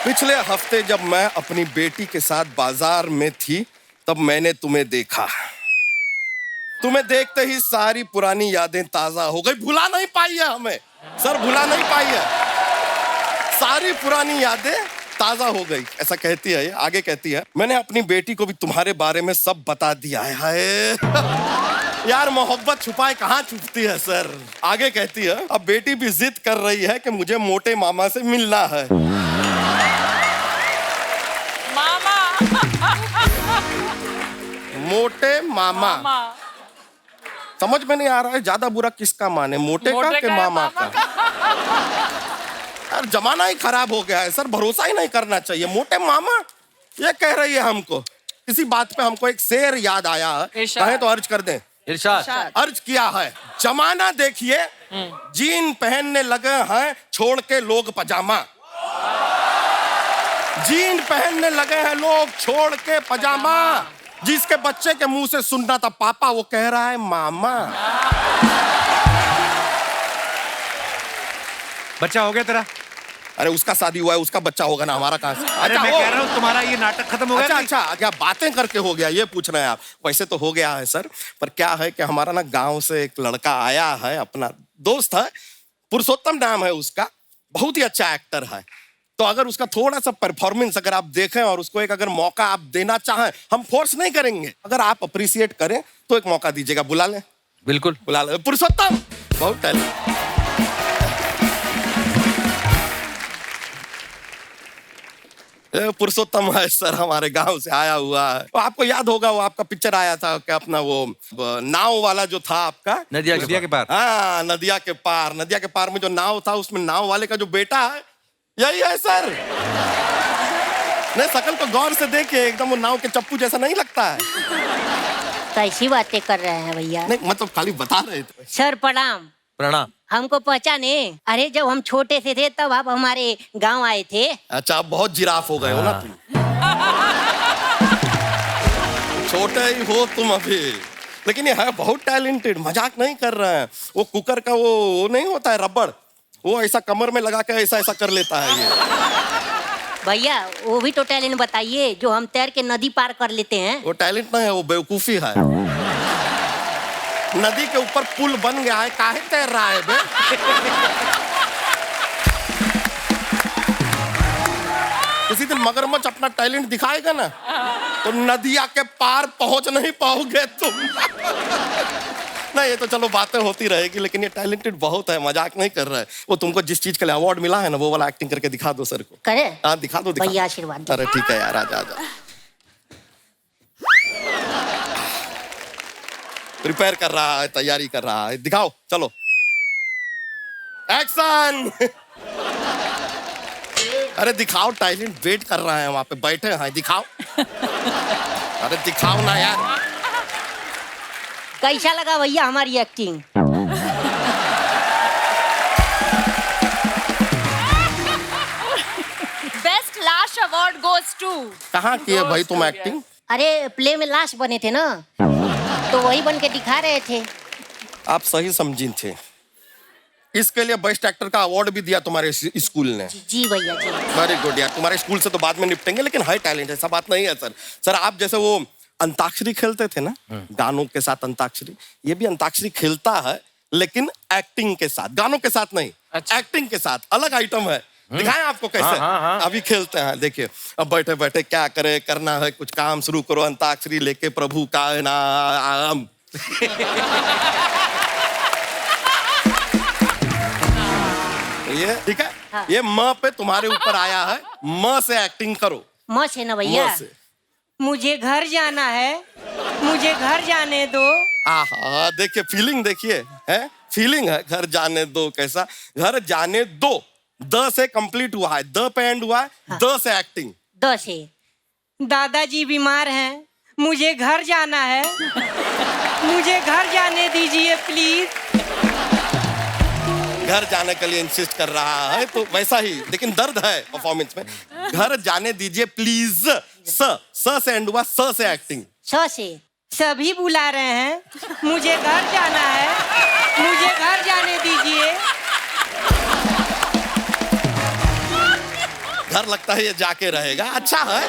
पिछले हफ्ते जब मैं अपनी बेटी के साथ बाजार में थी, तब मैंने तुम्हें देखा। तुम्हें देखते ही सारी पुरानी यादें ताजा हो गई। भुला नहीं पाई है हमें सर, भुला नहीं पाई है। सारी पुरानी यादें ताजा हो गई, ऐसा कहती है। आगे कहती है, मैंने अपनी बेटी को भी तुम्हारे बारे में सब बता दिया है। हाय यार, मोहब्बत छुपाए कहाँ छुपती है सर। आगे कहती है, अब बेटी भी जिद कर रही है कि मुझे मोटे मामा से मिलना है। मामा मोटे मामा। समझ में नहीं आ रहा है ज्यादा बुरा किसका माने, मोटे का कि मामा का। यार जमाना ही खराब हो गया है सर, भरोसा ही नहीं करना चाहिए। मोटे मामा ये कह रही है हमको। इसी बात पे हमको एक शेर याद आया है, कहे तो अर्ज कर दें। इरशाद। अर्ज किया है, जमाना देखिए जीन पहनने लगे हैं छोड़ के लोग पजामा। जीन पहनने लगे हैं लोग छोड़ के पजामा। जिसके बच्चे के मुंह से सुनना था पापा, वो कह रहा है मामा। बच्चा हो गया तेरा? अरे उसका शादी हुआ है, उसका बच्चा होगा ना, हमारा कहाँ से? अरे मैं कह रहा हूँ तुम्हारा ये नाटक खत्म हो गया? अच्छा अच्छा, क्या बातें करके हो गया ये पूछ रहे हैं आप? वैसे तो हो गया है सर, पर क्या है कि हमारा ना गांव से एक लड़का आया है, अपना दोस्त है, पुरुषोत्तम नाम है उसका, बहुत ही अच्छा एक्टर है। तो अगर उसका थोड़ा सा परफॉर्मेंस अगर आप देखें और उसको एक अगर मौका आप देना चाहें, हम फोर्स नहीं करेंगे, अगर आप अप्रिशिएट करें तो एक मौका दीजिएगा। बुला लें? बिल्कुल बुला लें। पुरुषोत्तम बहुत टैलेंट। पुरुषोत्तम है सर, हमारे गांव से आया हुआ है। तो आपको याद होगा वो आपका पिक्चर आया था कि अपना वो नाव वाला जो था आपका, नदिया के पार। हाँ, नदिया के पार। नदिया के पार में जो नाव था, उसमें नाव वाले का जो बेटा है यही है सर। नहीं, शकल को गौर से देखिए, एकदम वो नाव के चप्पू जैसा नहीं लगता है? कैसी बातें कर रहे हैं भैया? नहीं मतलब खाली बता रहे थे। सर प्रणाम। प्रणाम। हमको पहचाने? अरे जब हम छोटे से थे तब आप हमारे गांव आए थे। अच्छा, आप बहुत जिराफ हो गए हो ना तुम। छोटे ही हो तुम अभी, लेकिन ये है बहुत टैलेंटेड, मजाक नहीं कर रहे हैं। वो कुकर का वो नहीं होता है रबड़, वो ऐसा कमर में लगा के ऐसा ऐसा कर लेता है ये। भैया वो भी तो टैलेंट बताइए जो हम तैर के नदी पार कर लेते हैं। वो टैलेंट नहीं है, वो बेवकूफी है। नदी के ऊपर पुल बन गया है, काहे तैर रहा है बे? किसी दिन मगरमच्छ अपना टैलेंट दिखाएगा ना, तो नदिया के पार पहुंच नहीं पाओगे तुम। नहीं, ये तो चलो बातें होती रहेगी, लेकिन ये टैलेंटेड बहुत है, मजाक नहीं कर रहा है। वो तुमको जिस चीज के लिए अवार्ड मिला है ना, वो वाला एक्टिंग करके दिखा दो सर को। करे? हाँ दिखा दो, भैया आशीर्वाद दो। अरे ठीक है यार, आजा आजा। प्रिपेयर कर रहा है, तैयारी कर रहा है, दिखाओ, चलो एक्शन। अरे दिखाओ, टैलेंट वेट कर रहा है वहां पे, बैठे हैं, दिखाओ। अरे दिखाओ ना यार। कैसा लगा भैया हमारी एक्टिंग? बेस्ट लाश अवार्ड गोज टू। कहाँ की है भाई तुम एक्टिंग? अरे प्ले में लाश बने थे ना, तो वही बन के दिखा रहे थे। आप सही समझी थे। इसके लिए बेस्ट एक्टर का अवार्ड भी दिया तुम्हारे स्कूल ने। जी भैया जी। वेरी गुड यार, तुम्हारे स्कूल से तो बाद में निपटेंगे, लेकिन हाई टैलेंट, ऐसा बात नहीं है सर। सर आप जैसे वो अंताक्षरी खेलते थे ना, गानों के साथ अंताक्षरी, ये भी अंताक्षरी खेलता है, लेकिन एक्टिंग के साथ, गानों के साथ नहीं। अच्छा। एक्टिंग के साथ, अलग आइटम है। दिखाएं आपको कैसे? हाँ। अभी खेलते हैं, देखिए। अब बैठे बैठे क्या करे, करना है कुछ काम शुरू करो, अंताक्षरी लेके प्रभु का नाम। ये ठीक है। हाँ। ये म पे तुम्हारे ऊपर आया है, म से एक्टिंग करो। म से ना भैया। म से। मुझे घर जाना है, मुझे घर जाने दो। आहा, देखिए फीलिंग देखिए, है फीलिंग है, घर जाने दो कैसा, घर जाने दो, द से कंप्लीट हुआ है, द पे एंड हुआ है, द से एक्टिंग। द से। दादाजी बीमार हैं, मुझे घर जाना है, मुझे घर जाने दीजिए प्लीज। घर जाने के लिए इंसिस्ट कर रहा है, तो वैसा ही, लेकिन दर्द है परफॉर्मेंस में। घर जाने दीजिए प्लीज, स से एंड हुआ, स से एक्टिंग। स से। सभी बुला रहे हैं, मुझे घर जाना है, मुझे घर जाने दीजिए। घर लगता है ये जाके रहेगा, अच्छा है,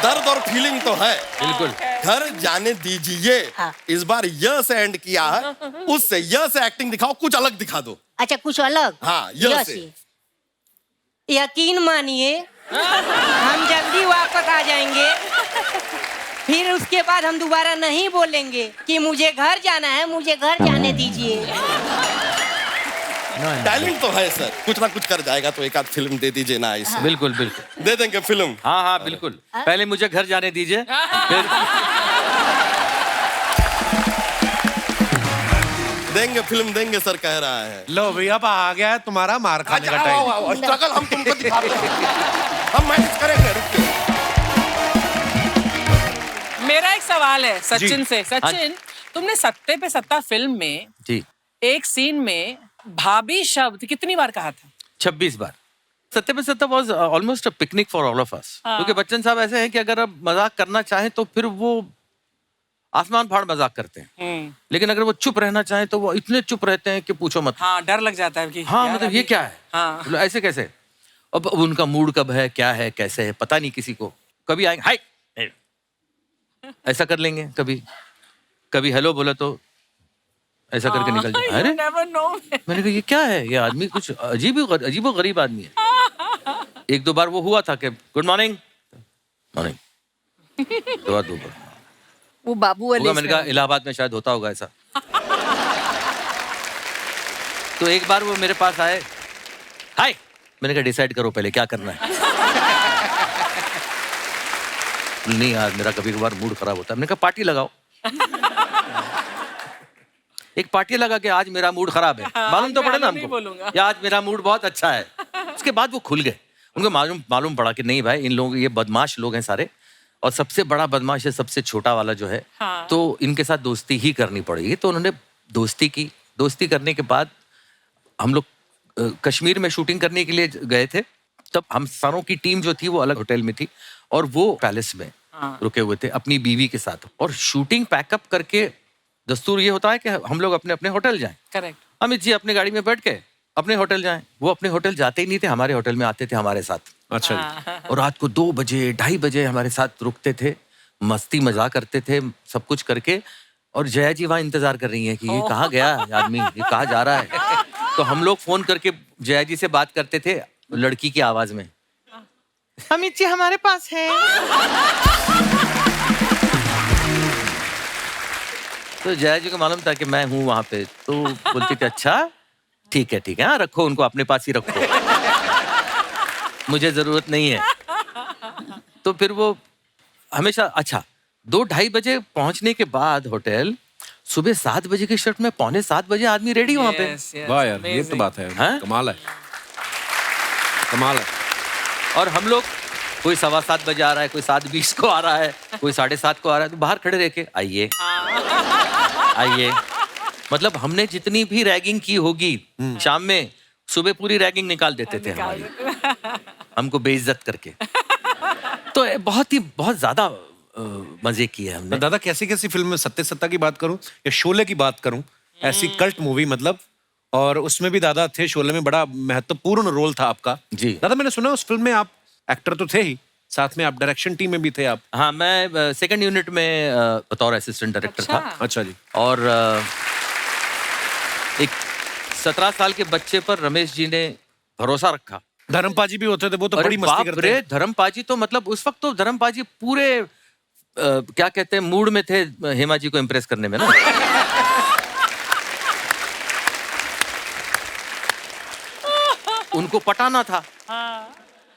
दर्द और फीलिंग तो है। बिल्कुल। घर जाने दीजिए। हाँ। इस बार य से एंड किया है, उससे य से एक्टिंग दिखाओ, कुछ अलग दिखा दो। अच्छा कुछ अलग। हाँ, य से। यकीन मानिए, हम जल्दी वापस आ जाएंगे। फिर उसके बाद हम दोबारा नहीं बोलेंगे कि मुझे घर जाना है, मुझे घर जाने दीजिए। टैलेंट तो है सर, कुछ ना कुछ कर जाएगा, तो एक आध फिल्म दे दीजिए ना इसे। बिल्कुल बिल्कुल। दे देंगे फिल्म। हाँ हाँ बिल्कुल। पहले मुझे घर जाने दीजिए, फिर देंगे फिल्म देंगे सर, कह रहा है। लो भैया, अब आ गया है तुम्हारा मार खाने का टाइम। स्ट्रगल हम तुमको दिखाते हैं, हम मैनेज करेंगे, रुकिए। मेरा एक सवाल है सचिन जी। से। सचिन, तुमने सत्ते पे सत्ता फिल्म में जी एक सीन में भाभी शब्द कितनी बार कहा था? 26 बार। सत्ते पे सत्ता was almost a picnic for all of us. क्योंकि बच्चन साहब ऐसे हैं कि अगर आप मजाक करना चाहें तो फिर वो आसमान फाड़ मजाक करते हैं, लेकिन अगर वो चुप रहना चाहें तो वो इतने चुप रहते हैं कि पूछो मत। हाँ, डर लग जाता है कि हाँ यार मतलब अभी- ये क्या है, हाँ। मतलब ऐसे कैसे। अब उनका मूड कब है, क्या है, कैसे है, पता नहीं किसी को। कभी आएंगे हाय ऐसा कर लेंगे, कभी कभी हेलो बोला तो ऐसा करके निकल जाए। You अरे never know। मैंने कहा ये क्या है, ये आदमी कुछ अजीब व गरीब आदमी है। एक दो बार वो हुआ था कि गुड मॉर्निंग मॉर्निंग, दो बार वो बाबू वाले मैंने कहा इलाहाबाद में शायद होता होगा ऐसा। तो एक बार वो मेरे पास आए, हाय, मैंने कहा डिसाइड करो पहले क्या करना है। नहीं यार, मेरा कभी कभार मूड खराब होता है। मैंने कहा पार्टी लगाओ। एक पार्टी लगा के आज मेरा मूड खराब है, मालूम तो पड़े ना नहीं हमको, बोलूंगा। या आज मेरा मूड बहुत अच्छा है। उसके बाद वो खुल गए, उनको मालूम पड़ा कि नहीं भाई, इन लोगों ये बदमाश लोग हैं सारे, और सबसे बड़ा बदमाश है सबसे छोटा वाला जो है। हाँ। तो इनके साथ दोस्ती ही करनी पड़ेगी। तो उन्होंने दोस्ती की। दोस्ती करने के बाद हम लोग कश्मीर में शूटिंग करने के लिए गए थे। तब हम सारों की टीम जो थी वो अलग होटल में थी और वो पैलेस में रुके हुए थे अपनी बीवी के साथ। और शूटिंग पैकअप करके दस्तूर ये होता है कि हम लोग अपने अपने होटल जाएं। करेक्ट। अमित जी अपनी गाड़ी में बैठ के अपने होटल जाएं। वो अपने होटल जाते ही नहीं थे, हमारे होटल में आते थे हमारे साथ। अच्छा जी। और रात को 2 बजे 2:30 बजे हमारे साथ रुकते थे, मस्ती मजाक करते थे, सब कुछ करके। और जया जी वहाँ इंतजार कर रही हैं कि ये कहाँ गया आदमी, ये कहाँ जा रहा है। तो हम लोग फोन करके जया जी से बात करते थे लड़की की आवाज में, अमित जी हमारे पास है। तो जया जी को मालूम था कि मैं हूँ वहां पे, तो बोलती थी अच्छा ठीक है हाँ, रखो उनको अपने पास ही रखो, मुझे जरूरत नहीं है। तो फिर वो हमेशा अच्छा 2-2:30 बजे पहुंचने के बाद होटल, सुबह 7 बजे की शिफ्ट में 6:45 बजे आदमी रेडी वहां पे। Yes, yes, वाह यार, ये तो amazing। बात है, हैं? कमाल है, कमाल है। और हम लोग कोई 7:15 बजे आ रहा है, कोई 7:20 को आ रहा है, कोई 7:30 को आ रहा है, तो बाहर खड़े रह के आइए आइए। मतलब हमने जितनी भी रैगिंग की होगी शाम में, सुबह पूरी रैगिंग निकाल देते थे हमारी, हमको बेइज्जत करके। तो बहुत ज्यादा मजे किए हमने। मैं दादा कैसी कैसी फिल्म में सत्ते सत्ता की बात करूं या शोले की बात करूं, ऐसी कल्ट मूवी मतलब, और उसमें भी दादा थे। शोले में बड़ा महत्वपूर्ण रोल था आपका जी। दादा। मैंने सुना उस फिल्म में आप एक्टर तो थे ही, साथ में आप डायरेक्शन टीम में भी थे आप। हाँ, मैं सेकंड यूनिट में बतौर असिस्टेंट डायरेक्टर था। अच्छा जी। और एक 17 साल के बच्चे पर रमेश जी ने भरोसा रखा। धर्मपाजी भी होते थे, वो तो अरे बड़ी मस्ती बाप करते रे, हैं। धर्मपाजी तो मतलब उस वक्त तो धर्मपाजी पूरे क्या कहते हैं मूड में थे हेमा जी को इम्प्रेस करने में ना। उनको पटाना था।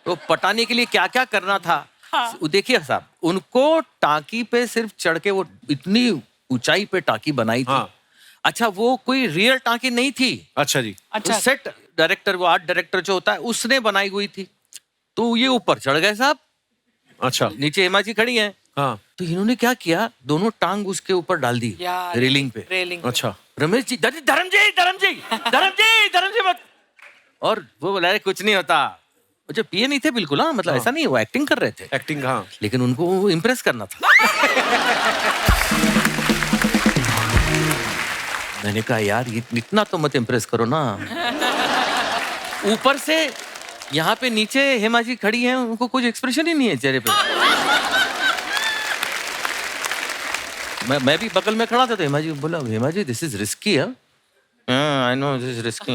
तो पटाने के लिए क्या क्या करना था। वो देखिए साहब, उनको टांकी पे सिर्फ चढ़ के, वो इतनी ऊंचाई पे टांकी बनाई थी। अच्छा, वो कोई रियल टांकी नहीं थी। अच्छा जी। अच्छा, सेट डायरेक्टर, वो आर्ट डायरेक्टर जो होता है, उसने बनाई हुई थी। तो ये ऊपर चढ़ गए साहब। अच्छा, नीचे हेमा जी खड़ी हैं। हाँ। तो इन्होंने क्या किया, दोनों टांग उसके ऊपर डाल दी रेलिंग पे। अच्छा, रमेश जी, धर्म जी मत। और वो बोला कुछ नहीं होता। जो पिए नहीं थे बिल्कुल, हाँ, मतलब ऐसा नहीं, वो एक्टिंग कर रहे थे। एक्टिंग, हाँ। लेकिन उनको इम्प्रेस करना था। मैंने कहा यार, ये इतना तो मत इम्प्रेस करो ना। ऊपर से यहाँ पे नीचे हेमा जी खड़ी हैं, उनको कुछ एक्सप्रेशन ही नहीं है चेहरे पे। मैं भी बगल में खड़ा था, तो हेमा जी बोला, Hema ji this is risky है। I know this is risky.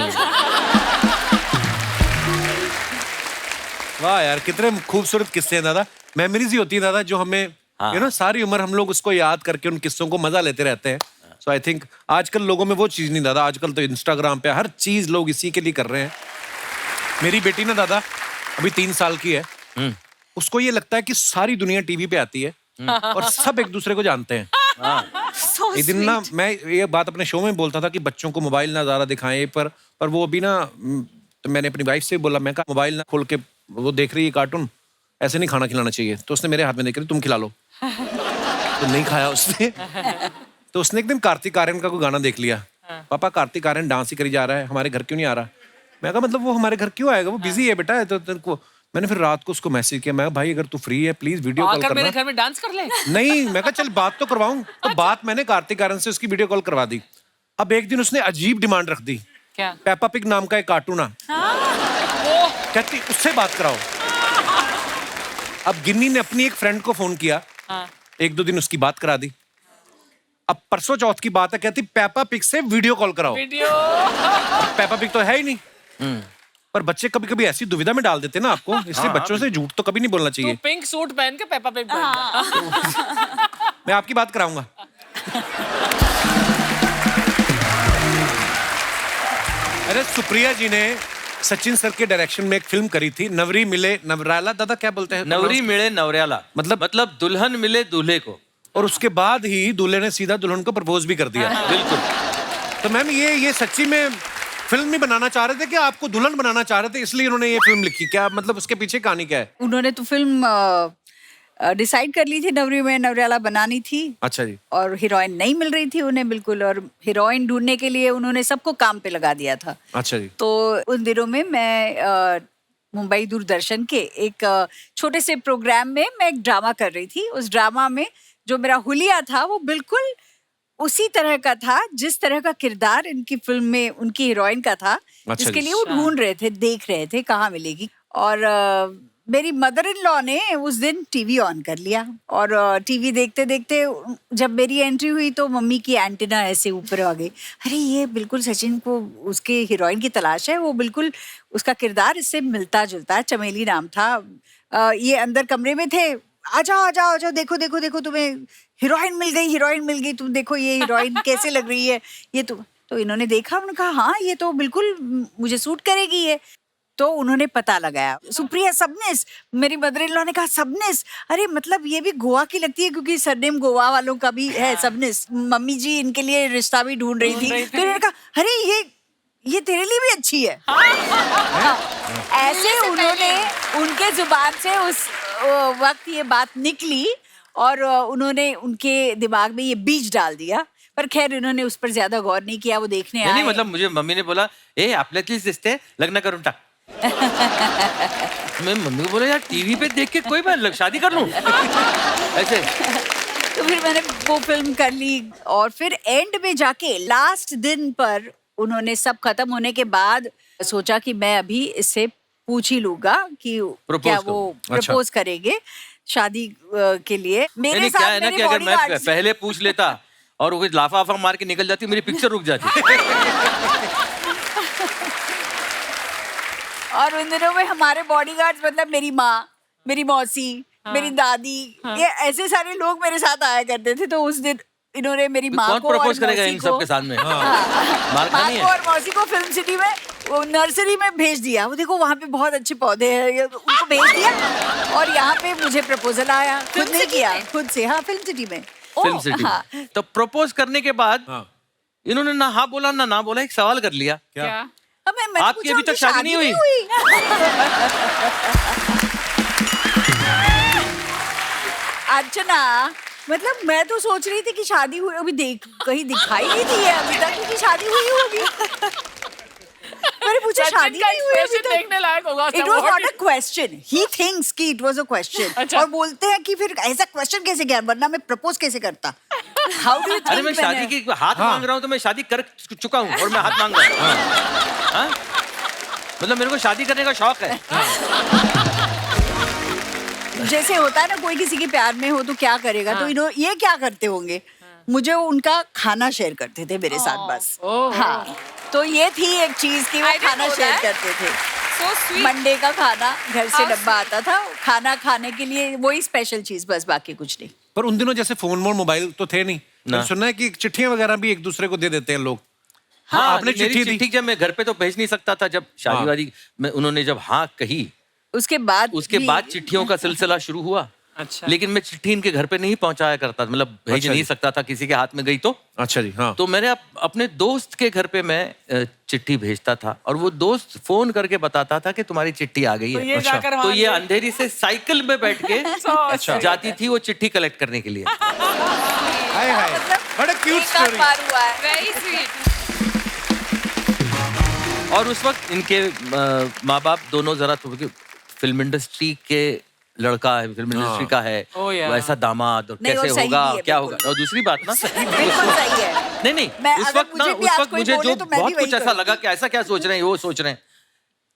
वाह यार, कितने खूबसूरत किस्से हैं दादा। मेमोरीज ही होती है दादा, जो हमें यू नो सारी उम्र हम लोग उसको याद करके उन किस्सों को मजा लेते रहते हैं। सो आई थिंक आजकल लोगों में वो चीज नहीं दादा। आजकल तो इंस्टाग्राम पे हर चीज लोग इसी के लिए कर रहे हैं। मेरी बेटी ना दादा अभी 3 साल की है। उसको ये लगता है कि सारी दुनिया टीवी पे आती है और सब एक दूसरे को जानते हैं। एक दिन ना मैं ये बात अपने शो में बोलता था कि बच्चों को मोबाइल ना ज्यादा दिखाएं, पर वो अभी ना, तो मैंने अपनी वाइफ से बोला, मैं कहा मोबाइल ना खोल के वो देख रही है कार्टून, ऐसे नहीं खाना खिलाना चाहिए। तो उसने मेरे हाथ में देख रही, तुम खिला लो। तो नहीं खाया उसने। तो उसने एक दिन कार्तिक आर्यन का कोई गाना देख लिया। पापा कार्तिक आर्यन डांस ही करी जा रहा है, हमारे घर क्यों नहीं आ रहा। मैं कहा मतलब वो हमारे घर क्यों आएगा, वो बिजी है बेटा। तो तेरे को मैंने फिर रात को उसको मैसेज किया, मैं भाई अगर तू फ्री है प्लीज वीडियो कॉल करना। मेरे घर में डांस कर ले। नहीं, मैं कहा चल बात तो करवाऊं। तो बात मैंने कार्तिक आर्यन से उसकी वीडियो कॉल करवा दी। अब एक दिन उसने अजीब डिमांड रख दी। क्या? पेपा पिग नाम का एक कार्टून है, कहती उससे बात कराओ। अब गिन्नी ने अपनी एक फ्रेंड को फोन किया, 1-2 दिन उसकी बात करा दी। अब परसों चौथ की बात है, कहती पेपा पिग से वीडियो कॉल कराओ। पेपा पिग तो है ही नहीं। पर बच्चे कभी कभी ऐसी दुविधा में डाल देते ना आपको, इसलिए बच्चों से झूठ तो कभी नहीं बोलना चाहिए। पिंक सूट पहन के पेपा पिग पहन। मैं आपकी बात कराऊंगा। अरे सुप्रिया जी ने सचिन सर के डायरेक्शन में एक फिल्म करी थी, नवरी मिले नवराला। दादा क्या बोलते हैं? नवरी मिले नवरेला, मतलब दुल्हन मिले दूल्हे को। और उसके बाद ही दूल्हे ने सीधा दुल्हन को प्रपोज भी कर दिया। बिल्कुल। तो मैम ये सच्ची में फिल्म नहीं बनाना चाह रहे थे कि आपको दुल्हन बनाना चाह रहे थे, इसलिए उन्होंने ये फिल्म लिखी? क्या मतलब उसके पीछे कहानी क्या है? उन्होंने तो फिल्म डिसाइड कर ली थी, नवरी में नवरेला बनानी थी। अच्छा जी। और हीरोइन नहीं मिल रही थी उन्हें बिल्कुल, और हीरोइन ढूंढने के लिए उन्होंने सबको काम पे लगा दिया था। अच्छा जी। तो उन दिनों में मैं मुंबई दूरदर्शन के एक छोटे से प्रोग्राम में मैं एक ड्रामा कर रही थी। उस ड्रामा में जो मेरा हुलिया था वो बिल्कुल उसी तरह का था जिस तरह का किरदार इनकी फिल्म में उनकी हीरोइन का था। जिसके लिए वो ढूंढ रहे थे, देख रहे थे कहाँ मिलेगी। और मेरी मदर इन लॉ ने उस दिन टीवी ऑन कर लिया, और टीवी देखते देखते जब मेरी एंट्री हुई तो मम्मी की एंटीना ऐसे ऊपर आ गई। अरे ये बिल्कुल सचिन को उसके हीरोइन की तलाश है, वो बिल्कुल उसका किरदार इससे मिलता जुलता है। चमेली नाम था। ये अंदर कमरे में थे, आ जाओ, देखो देखो देखो, तुम्हें हीरोइन मिल गई, तुम देखो ये हीरोइन कैसे लग रही है ये। तो इन्होंने देखा, उन्होंने कहा हाँ ये तो बिल्कुल मुझे सूट करेगी ये। तो उन्होंने पता लगाया, सुप्रिया सबनिस। मेरी मदर इन लॉ ने कहा सबनिस, अरे मतलब ये भी गोवा की लगती है क्योंकि सरनेम गोवा वालों का भी है सबनिस। मम्मी जी इनके लिए रिश्ता भी ढूंढ रही थी। तो उन्होंने कहा अरे ये तेरे लिए भी अच्छी है। ऐसे उन्होंने उनके जुबान से उस वक्त ये बात निकली, और उन्होंने उनके दिमाग में ये बीज डाल दिया। पर खैर उन्होंने उस पर ज्यादा गौर नहीं किया, वो देखने आए। नहीं, मतलब मुझे मम्मी ने बोला आपल्यातलीच दिसते, लग्न करून टाक। मैं मम्मी को बोला यार टीवी पे देख के कोई मैं शादी कर लूं ऐसे। तो फिर मैंने वो फिल्म कर ली, और फिर एंड में जाके लास्ट दिन पर उन्होंने सब खत्म होने के बाद सोचा कि मैं अभी इससे पूछ ही लूंगा कि क्या वो प्रपोज करेंगे शादी के लिए। मेरे साथ क्या है ना कि अगर मैं पहले पूछ लेता और वो लाफा मार के निकल जाती, मेरी पिक्चर रुक जाती। और उन दिनों में हमारे बॉडीगार्ड्स मतलब मेरी माँ, मेरी मौसी, मेरी दादी, ये ऐसे सारे लोग मेरे साथ आया करते थे। तो उस दिन इन्होंने मेरी माँ कौन को और प्रपोज करेगा मौसी इन को- सब के सामने? मार माँ खानी को है? और मौसी को फिल्म सिटी में वो नर्सरी में भेज दिया। वो देखो वहाँ पे बहुत अच्छे पौधे हैं, उनको भेज दिया और यहाँ पे मुझे प्रपोजल आया। खुद नहीं किया, खुद से। हाँ, फिल्म सिटी में। फिल्म सिटी हाँ। में। तो प्रपोज करने के बाद इन्होंने ना हाँ बोला ना बोला, एक सवाल कर लिया। क्या? मैंने आपकी पूछा, अभी तक उनकी शादी नहीं हुई? अर्चना, मतलब मैं तो सोच रही थी कि शादी हुई, अभी कहीं दिखाई नहीं दी है अभी तक कि शादी हुई होगी। मैंने पूछा सचिन शादी का नहीं हुई अभी expression तक। देखने लायक होगा। It was not a question. He thinks कि it was a question. अच्छा। और बोलते हैं कि फिर ऐसा क्वेश्चन कैसे किया, वरना मैं प्रपोज कैसे करता? How do you think? अरे मैं शादी की हाथ मांग रहा हूँ तो मैं शादी कर चुका हूँ और मैं हाथ मांग रहा हूँ। हाँ? मतलब मेरे को शादी करने का शौक है। जैसे होता है ना, कोई किसी के प्यार में हो तो क्या करेगा, तो ये क्या करते होंगे? मुझे उनका खाना शेयर करते थे मेरे साथ बस। हाँ, तो ये थी एक चीज कि वो I didn't खाना know शेयर that. करते थे। So sweet. मंडे का खाना घर से How डब्बा आता था, खाना खाने के लिए वही स्पेशल चीज, बस बाकी कुछ नहीं। पर उन दिनों जैसे फोन मोबाइल तो थे नहीं। ना। मैंने सुना है कि चिट्ठियां वगैरह भी एक दूसरे को दे देते हैं लोग। हाँ, आपने मेरी चिट्ठी दी? चिट्ठी जब मैं घर पे तो भेज नहीं सकता था, जब शादी हाँ। वादी में उन्होंने जब हाँ कही, उसके बाद भी- चिट्ठियों का सिलसिला शुरू हुआ। अच्छा। लेकिन मैं चिट्ठी इनके घर पे नहीं पहुंचाया करता, मतलब भेज अच्छा नहीं जी। सकता था, किसी के हाथ में गई तो। अच्छा जी, हाँ। तो मैंने अपने दोस्त के घर पे मैं चिट्ठी भेजता था और वो दोस्त फोन करके बताता था कि तुम्हारी चिट्ठी आ गई तो है। ये जाकर तो वहाँ ये से- अंधेरी से साइकिल में बैठ के अच्छा। जाती थी वो चिट्ठी कलेक्ट करने के लिए। हाय हाय, बड़ा क्यूट एक आध स्टोरी। बार हुआ है। Very sweet. और उस वक्त इनके माँ बाप दोनों जरा फिल्म इंडस्ट्री के लड़का है, फिल्म इंडस्ट्री का है, Oh, yeah. वैसा दामाद, और नहीं, कैसे और सही होगा, भी है, क्या बिल्कुल। होगा। और दूसरी बात ना, बिल्कुल सही है। नहीं नहीं, मैं उस अगर वक्त ना, मुझे भी उस आज वक्त कोई मुझे बोले जो तो मैं भी बहुत वही कुछ ऐसा करूंगी। लगा कि ऐसा क्या सोच रहे हैं, वो सोच रहे हैं।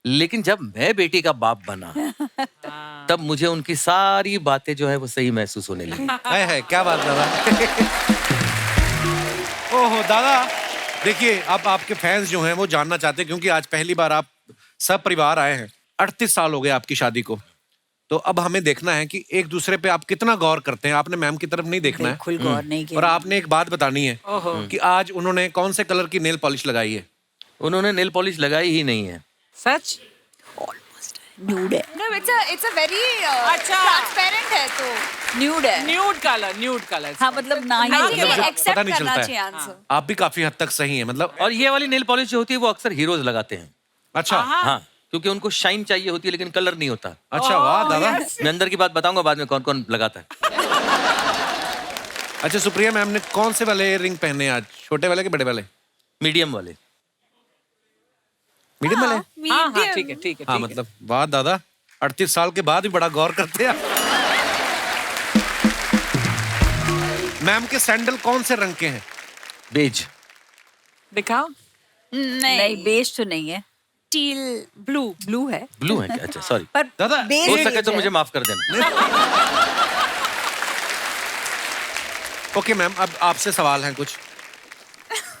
लेकिन जब मैं बेटी का बाप बना तब मुझे उनकी सारी बातें जो है वो सही महसूस होने लगी। हाय हाय, क्या बात दादा। ओहो दादा, देखिए अब आपके फैंस जो हैं वो जानना चाहते हैं, क्योंकि आज पहली बार आप सब परिवार आए हैं। 38 साल हो गए आपकी शादी को, तो अब हमें देखना है कि एक दूसरे पे आप कितना गौर करते हैं। आपने मैम की तरफ नहीं देखना है बिल्कुल गौर नहीं किया। और आपने एक बात बतानी है कि आज उन्होंने कौन से कलर की नेल पॉलिश लगाई है। उन्होंने नेल पॉलिश लगाई ही नहीं है। सच? न्यूड है, No, it's a very अच्छा। transparent है तो. न्यूड है। Nude colour. हाँ, मतलब ना ही I होगा। think मतलब accept पता नहीं करना चलता है। चाहिए आंसर. आप भी काफी हद तक सही है, मतलब और ये वाली नेल पॉलिश जो होती है वो अक्सर हीरोज लगाते हैं। अच्छा हाँ, क्योंकि उनको शाइन चाहिए होती है लेकिन कलर नहीं होता। अच्छा, वाह दादा। मैं अंदर की बात बताऊंगा बाद में कौन कौन लगाता है। अच्छा, सुप्रिया मैम ने कौन से वाले रिंग पहने आज, छोटे वाले के बड़े वाले? मीडियम वाले। मीडियम वाले? हाँ, ठीक है। हाँ, मतलब वाह दादा, 38 साल के बाद भी बड़ा गौर करते हैं। मैम के सैंडल कौन से रंग के हैं? बेज। दिखाओ। नहीं, बेज तो नहीं है, Teal blue. ब्लू है। ब्लू है क्या? अच्छा सॉरी, पर दादा, बेज हो बेज सके तो है। मुझे माफ कर देना। ओके मैम, अब आपसे सवाल हैं कुछ।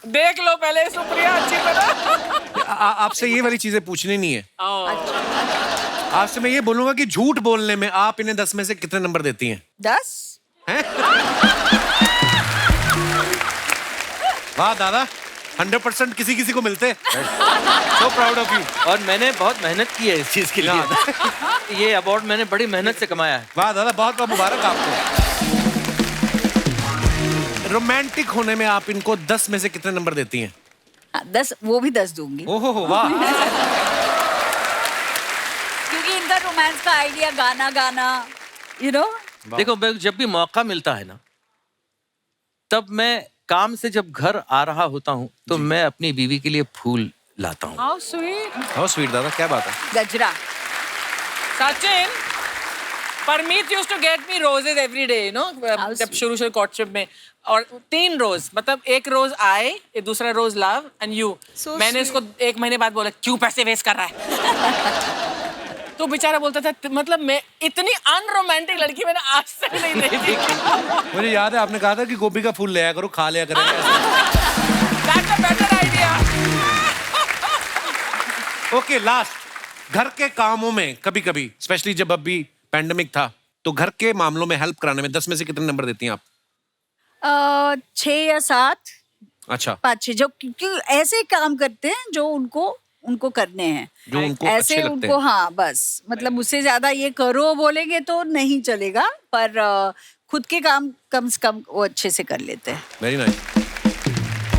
देख लो पहले सुप्रिया अच्छी तरह। आपसे ये वाली चीजें पूछनी नहीं है। Oh. आपसे मैं ये बोलूंगा कि झूठ बोलने में आप इन्हें 10 में से कितने नंबर देती हैं? 10? वाह दादा, 100% किसी किसी को मिलते। So proud of you. और मैंने बहुत मेहनत की है इस चीज के लिए। ये अवार्ड मैंने बड़ी मेहनत से कमाया है। वाह दादा, बहुत बहुत मुबारक आपको। रोमांटिक होने में आप इनको 10 में से कितने नंबर देती हैं? हाँ, 10, वो भी 10 दूंगी, ओहो वाह। क्योंकि इनका रोमांस का आइडिया गाना यू नो। देखो, मैं जब भी मौका मिलता है ना, तब मैं काम से जब घर आ रहा होता हूँ तो मैं अपनी बीवी के लिए फूल लाता हूँ। How sweet. बहुत स्वीट दादा, क्या बात है। गजरा। Sachin, Parmeet used to get me roses every day, you know, जब शुरू कॉर्टशिप में, और 3 रोज, मतलब एक रोज आए, दूसरा रोज लव एंड यू। मैंने इसको 1 महीने बाद बोला क्यों पैसे वेस्ट कर रहा है। तो बेचारा बोलता था, मतलब मैं इतनी अनरोमांटिक लड़की मैंने आज तक नहीं देखी। मुझे याद है आपने कहा था कि गोभी का फूल ले आया करो, खा लिया करेंगे। That's a better idea. Okay, last, घर के कामों में कभी कभी, स्पेशली जब अभी पैंडेमिक था, तो घर के मामलों में हेल्प कराने में 10 में से कितने नंबर देती हैं आप? 6 या 7, अच्छा, 5-6 जो क्योंकि ऐसे काम करते हैं जो उनको करने हैं, जो उनको ऐसे अच्छे लगते उनको, हैं। हाँ बस, मतलब उससे ज्यादा ये करो बोलेंगे तो नहीं चलेगा, पर खुद के काम कम से कम वो अच्छे से कर लेते हैं। Very nice.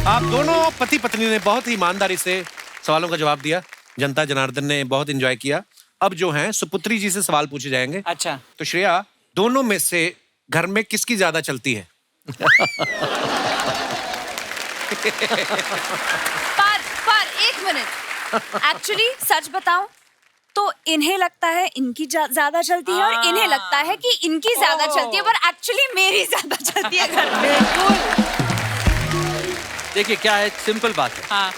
आप दोनों पति पत्नी ने बहुत ही ईमानदारी से सवालों का जवाब दिया, जनता जनार्दन ने बहुत एंजॉय किया। अब जो है सुपुत्री जी से सवाल पूछे जाएंगे। अच्छा, तो श्रेया, दोनों में से घर में किसकी ज्यादा चलती है? पर एक मिनट, एक्चुअली सच बताऊं तो इन्हें लगता है इनकी ज्यादा चलती है और इन्हें लगता है कि इनकी ज्यादा चलती है, पर एक्चुअली मेरी ज्यादा चलती है घर में। देखिए क्या है, सिंपल बात है। हाँ,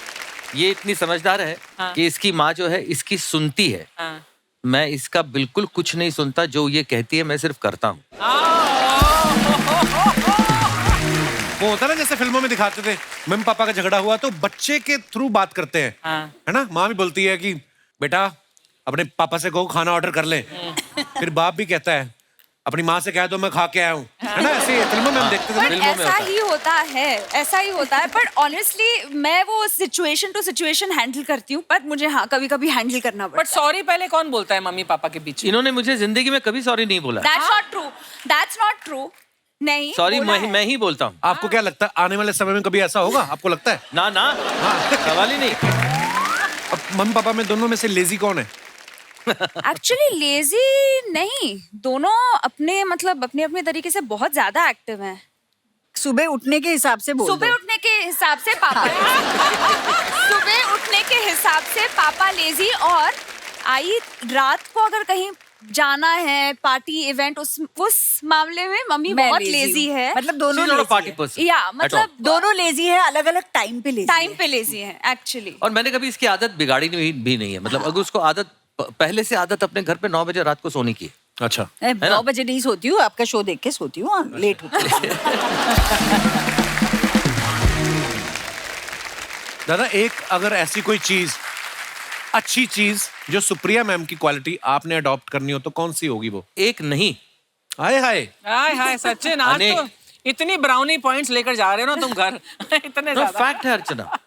ये इतनी समझदार है हाँ। कि इसकी माँ जो है इसकी सुनती है। हाँ। मैं इसका बिल्कुल कुछ नहीं सुनता, जो ये कहती है मैं सिर्फ करता हूँ। वो होता ना जैसे फिल्मों में दिखाते थे, मम्मी पापा का झगड़ा हुआ तो बच्चे के थ्रू बात करते हैं, हाँ। है ना? माँ भी बोलती है कि बेटा अपने पापा से कहो खाना ऑर्डर कर ले। फिर बाप भी कहता है अपनी माँ से कह दो मैं खा के आया हूँ, है ना? ऐसे फिल्मों में हम देखते थे। पर फिल्मों में ऐसा होता है। ही होता है, ऐसा ही होता है। पर ऑनेस्टली मैं वो सिचुएशन टू सिचुएशन हैंडल करती हूँ, पर मुझे हाँ कभी कभी हैंडल करना बट पड़ता है। सॉरी पहले कौन बोलता है मम्मी पापा के बीच में? इन्होंने मुझे जिंदगी में कभी सॉरी नहीं बोला। That's not true, that's not true. नहीं सॉरी बोला है। मैं ही बोलता हूँ। आपको क्या लगता है आने वाले समय में कभी ऐसा होगा? आपको लगता है? ना ना, सवाल ही नहीं। अब मम्मी पापा में दोनों में से लेजी कौन है? एक्चुअली लेजी नहीं, दोनों अपने मतलब अपने अपने तरीके से बहुत ज्यादा एक्टिव हैं। सुबह उठने के हिसाब से बोल सुबह दो। उठने के हिसाब से पापा सुबह उठने के हिसाब से पापा लेजी, और आई रात को अगर कहीं जाना है पार्टी इवेंट, उस मामले में मम्मी मैं बहुत lazy लेजी हूँ। है। मतलब दोनों She's not a lazy party है। person या at all. मतलब दोनों लेजी है, अलग अलग टाइम पे लेजी टाइम पे लेजी है एक्चुअली। और मैंने कभी इसकी आदत बिगाड़ी भी नहीं है। मतलब अगर उसको आदत पहले से आदत अपने घर पे 9 बजे रात को सोने की है। अच्छा, मैं ना? 9 बजे नहीं सोती हूँ, आपका शो देख के सोती हूँ, लेट होती हूँ। दादा एक अगर ऐसी कोई चीज, अच्छी चीज जो सुप्रिया मैम की क्वालिटी आपने अडॉप्ट करनी हो तो कौन सी होगी वो? एक नहीं, हाय हाय, हाय हाय सचिन, आज अनेक। तो इतनी ब्राउनी पॉइंट्स लेकर जा रहे हो ना तुम घर। इतने ज्यादा। फैक्ट है अर्चना,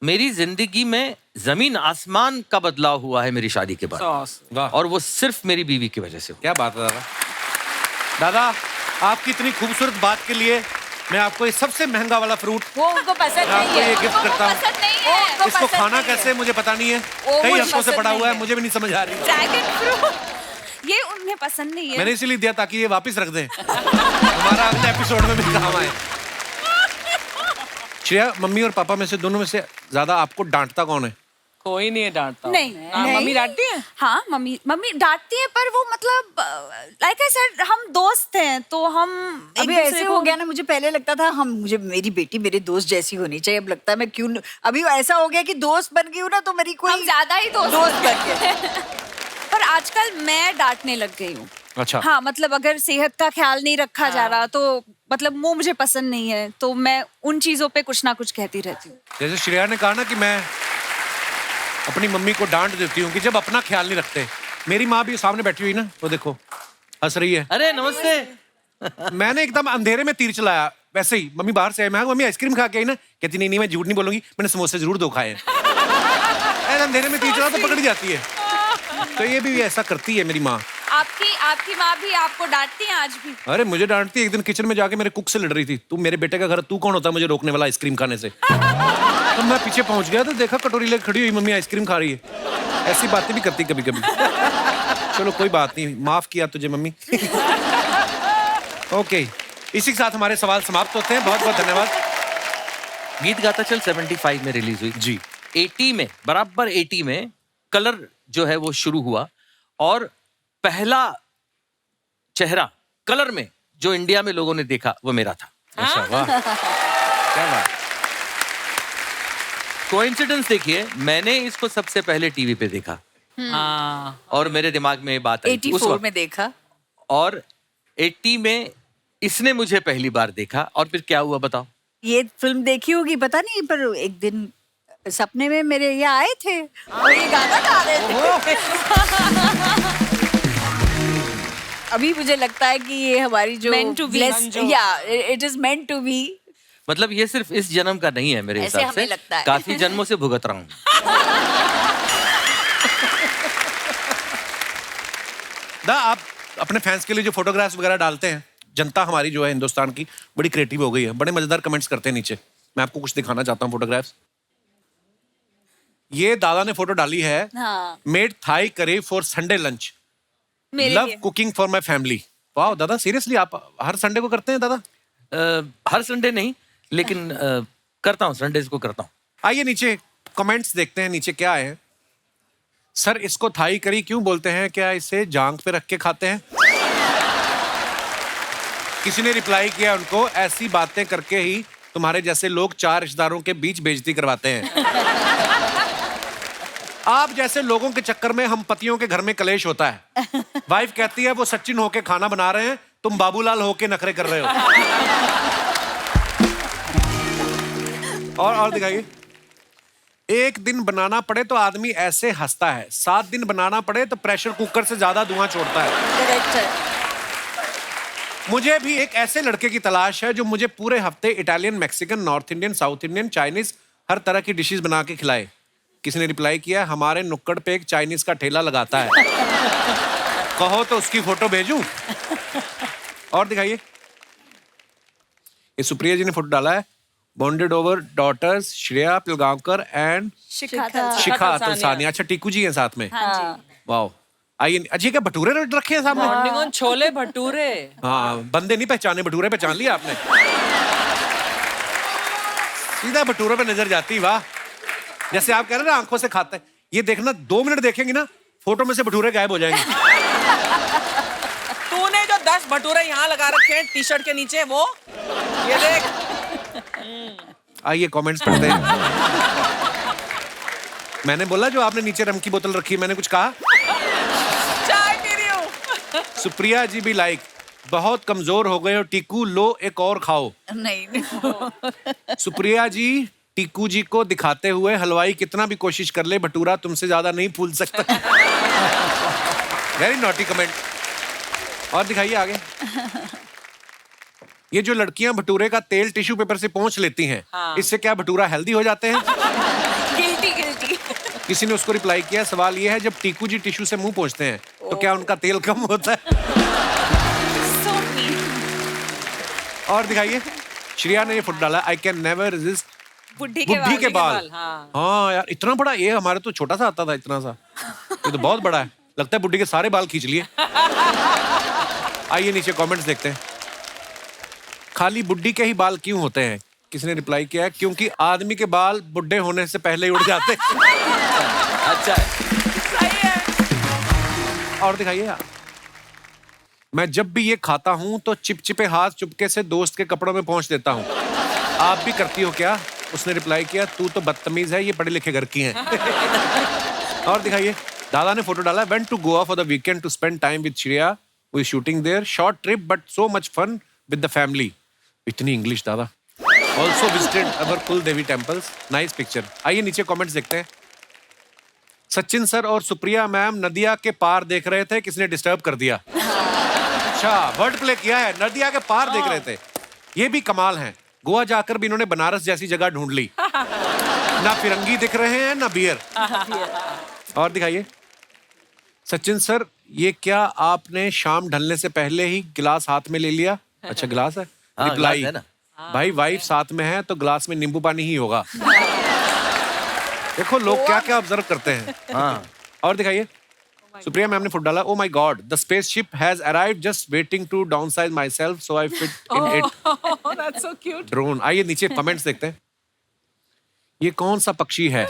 मेरी जिंदगी में जमीन आसमान का बदलाव हुआ है मेरी शादी के बाद, सॉस। वाह, और वो सिर्फ मेरी बीवी की वजह से हुआ। क्या बात है दादा। दादा आपकी इतनी खूबसूरत बात के लिए मैं आपको ये सबसे महंगा वाला फ्रूट वो उनको पसंद मैं आपको नहीं ये है। गिफ्ट करता हूँ। पसंद नहीं है। उनको इसको पसंद खाना नहीं है। कैसे मुझे पता नहीं है, वो कई मुझे हफ्तों से पसंद पड़ा नहीं हुआ है, है। मुझे भी नहीं समझ आ रही। ड्रैगन फ्रूट ये उन्हें पसंद नहीं है। मैंने इसीलिए दिया ताकि ये वापस रख दें, हमारा अगले एपिसोड में भी काम आए। श्रेया, मम्मी और पापा में से दोनों में से ज्यादा आपको डांटता कौन है? कोई नहीं है डांटता। नहीं, हाँ, नहीं। मम्मी डांटती है। हाँ मम्मी डांटती है, पर वो मतलब लाइक आई सेड हम दोस्त हैं तो हम एक अभी दूसरे ऐसे को- हो गया ना, मुझे पहले लगता था मुझे मेरी बेटी मेरे दोस्त जैसी होनी चाहिए, अब लगता है मैं क्यों अभी ऐसा हो गया कि दोस्त बन गई हूँ ना, तो मेरी कोई हम ज्यादा ही दोस्त बन गए। पर आजकल मैं डांटने लग गई हूँ। अच्छा, हाँ मतलब अगर सेहत का ख्याल नहीं रखा जा रहा तो मतलब वो मुझे पसंद नहीं है, तो मैं उन चीजों पे कुछ ना कुछ कहती रहती हूँ। जैसे श्रेया ने कहा ना कि मैं अपनी मम्मी को डांट देती हूँ कि जब अपना ख्याल नहीं रखते। मेरी माँ भी सामने बैठी हुई ना, वो देखो हंस रही है। अरे नमस्ते। मैंने एकदम अंधेरे में तीर चलाया, वैसे ही मम्मी बाहर से आई, मैं मम्मी आइसक्रीम खा के आई ना, कहती नहीं नहीं मैं झूठ नहीं बोलूंगी, मैंने समोसे जरूर 2 खाए हैं। ऐसे अंधेरे में तीर चला तो पकड़ जाती है, तो ये भी ऐसा करती है मेरी माँ। आपकी माँ भी आपको डांटती है आज भी? अरे मुझे डांटती है, एक दिन किचन में जाके मेरे कुक से लड़ रही थी, तू मेरे बेटे का घर, तू कौन होता है मुझे रोकने वाला आइसक्रीम खाने से। तो मैं पीछे पहुंच गया तो देखा कटोरी लेकर खड़ी हुई मम्मी आइसक्रीम खा रही है। ऐसी बातें भी करती कभी कभी। चलो कोई बात नहीं, माफ किया तुझे मम्मी। ओके, इसी के साथ हमारे सवाल समाप्त होते हैं। बहुत बहुत धन्यवाद। गीत गाता चल 75 में रिलीज हुई जी। 80 में, बराबर 80 में कलर जो है वो शुरू हुआ, और पहला चेहरा कलर में जो इंडिया में लोगों ने देखा वो मेरा था। अच्छा, वाह, क्या बात। कोइंसिडेंस देखिए, मैंने इसको सबसे पहले टीवी पे देखा, हाँ। और मेरे दिमाग में ये बात आई थी उस 84 वक्त। में देखा। और 80 में इसने मुझे पहली बार देखा, और फिर क्या हुआ बताओ? ये फिल्म देखी होगी पता नहीं, पर एक दिन सपने में मेरे ये आए थे और ये गाना गा रहे थे। अभी मुझे लगता है कि ये हमारी जो Meant to be. It is meant to be. मतलब ये सिर्फ इस जन्म का नहीं है मेरे ऐसे हिसाब हमें से, लगता है। काफी जन्मों से भुगत रहा हूँ। आप अपने फैंस के लिए जो फोटोग्राफ्स वगैरह डालते हैं, जनता हमारी जो है हिंदुस्तान की बड़ी क्रिएटिव हो गई है, बड़े मजेदार कमेंट्स करते हैं नीचे। मैं आपको कुछ दिखाना चाहता हूँ फोटोग्राफ्स। ये दादा ने फोटो डाली है, हाँ। Made Thai curry for Sunday lunch, love cooking for my family. वाह दादा, सीरियसली आप हर संडे को करते हैं दादा? हर संडे नहीं, लेकिन करता हूँ, संडेज को करता हूँ। आइए नीचे कमेंट्स देखते हैं, नीचे क्या है। सर इसको थाई करी क्यों बोलते हैं, क्या इसे जांग पे रख के खाते हैं? किसी ने रिप्लाई किया उनको, ऐसी बातें करके ही तुम्हारे जैसे लोग 4 रिश्तेदारों के बीच बेइज्जती करवाते हैं। आप जैसे लोगों के चक्कर में हम पतियों के घर में कलेश होता है। वाइफ कहती है वो सचिन होके खाना बना रहे हैं, तुम बाबूलाल होके नखरे कर रहे हो। और दिखाइए। एक दिन बनाना पड़े तो आदमी ऐसे हंसता है, 7 दिन बनाना पड़े तो प्रेशर कुकर से ज्यादा धुआं छोड़ता है। करेक्ट है। मुझे भी एक ऐसे लड़के की तलाश है जो मुझे पूरे हफ्ते Italian, Mexican, north Indian, south Indian, Chinese हर तरह की डिशेस बना के खिलाए। किसी ने रिप्लाई किया, हमारे नुक्कड़ पे एक चाइनीज का ठेला लगाता है, कहो तो उसकी फोटो भेजूं। और दिखाइए, ये सुप्रिया जी ने फोटो डाला है, bonded over daughters Shreya Pilgaonkar and Shikha Talsania. अच्छा टीकू जी हैं साथ में। वाह, आइए। अच्छा क्या भटूरे रखे हैं सामने? Morning on chole bhature. हाँ, बंदे नहीं पहचाने, भटूरे पहचान लिया आपने। सीधा भटूरे पे नजर जाती। वाह, जैसे आप कह रहे हैं ना आंखों से खाते हैं, ये देखना 2 मिनट देखेंगे ना, फोटो में से भटूरे गायब हो जाएंगे। तूने जो 10 भटूरे यहाँ लगा रखे हैं टी शर्ट के नीचे, वो ये देख। आइए कमेंट्स पढ़ते हैं। मैंने बोला जो आपने नीचे रम की बोतल रखी है, मैंने कुछ कहा? चाय पी रही हूँ। सुप्रिया जी भी लाइक, बहुत कमजोर हो गए हो टीकू, लो एक और खाओ। नहीं। सुप्रिया जी टीकू जी को दिखाते हुए, हलवाई कितना भी कोशिश कर ले भटूरा तुमसे ज्यादा नहीं फूल सकता। Very naughty comment. और दिखाइए आगे। ये जो लड़कियां भटूरे का तेल टिश्यू पेपर से पोंछ लेती हैं, इससे क्या भटूरा हेल्दी हो जाते हैं? गिल्टी। किसी ने उसको रिप्लाई किया, सवाल ये है जब टीकू जी टिश्यू से मुंह पोंछते हैं तो क्या उनका तेल कम होता है? और दिखाइए, श्रेया ने ये फोटो डाला, आई कैन नेवर रेजिस्ट बुढ़ी के बाल। हाँ यार, इतना बड़ा, ये हमारे तो छोटा सा आता था, इतना सा, ये तो बहुत बड़ा है। लगता है बुढ़ी के सारे बाल खींच लिए। आइए नीचे कमेंट्स देखते हैं। खाली बुढ़ी के ही बाल क्यों होते हैं? किसी ने रिप्लाई किया है, क्योंकि आदमी के बाल बुढ़े होने से पहले ही उड़ जाते हैं। अच्छा है। सही है। और दिखाइए, मैं जब भी ये खाता हूं तो चिपचिपे हाथ चुपके से दोस्त के कपड़ों में पहुंच देता हूं, आप भी करती हो क्या? उसने रिप्लाई किया, तू तो बदतमीज है, ये पढ़े लिखे घर की हैं। और दिखाइए, दादा ने फोटो डाला, went to Goa for the weekend to spend time with Shreya, we shooting there, short trip but so much fun with the family. इतनी इंग्लिश दादा। Also visited our kul devi temples, nice picture. आइए नीचे कमेंट्स देखते हैं। सचिन सर और Supriya ma'am नदिया के पार देख रहे थे, किसने डिस्टर्ब कर दिया? अच्छा, वर्ड प्ले किया है, नदिया के पार देख रहे थे। ये भी कमाल है, गोवा जाकर भी इन्होंने बनारस जैसी जगह ढूंढ ली। ना फिरंगी दिख रहे हैं ना बियर। और दिखाइए, सचिन सर ये क्या आपने शाम ढलने से पहले ही गिलास हाथ में ले लिया? अच्छा गिलास है। रिप्लाई, भाई वाइफ साथ में है तो गिलास में नींबू पानी ही होगा। देखो लोग क्या क्या ऑब्जर्व करते हैं। हाँ। और दिखाइए, सुप्रिया मैम ने फुट डाला, oh my god the spaceship has arrived, just waiting to downsize myself so I fit in it. That's so cute. Drone. आइए नीचे कमेंट्स देखते हैं। ये कौन सा पक्षी है?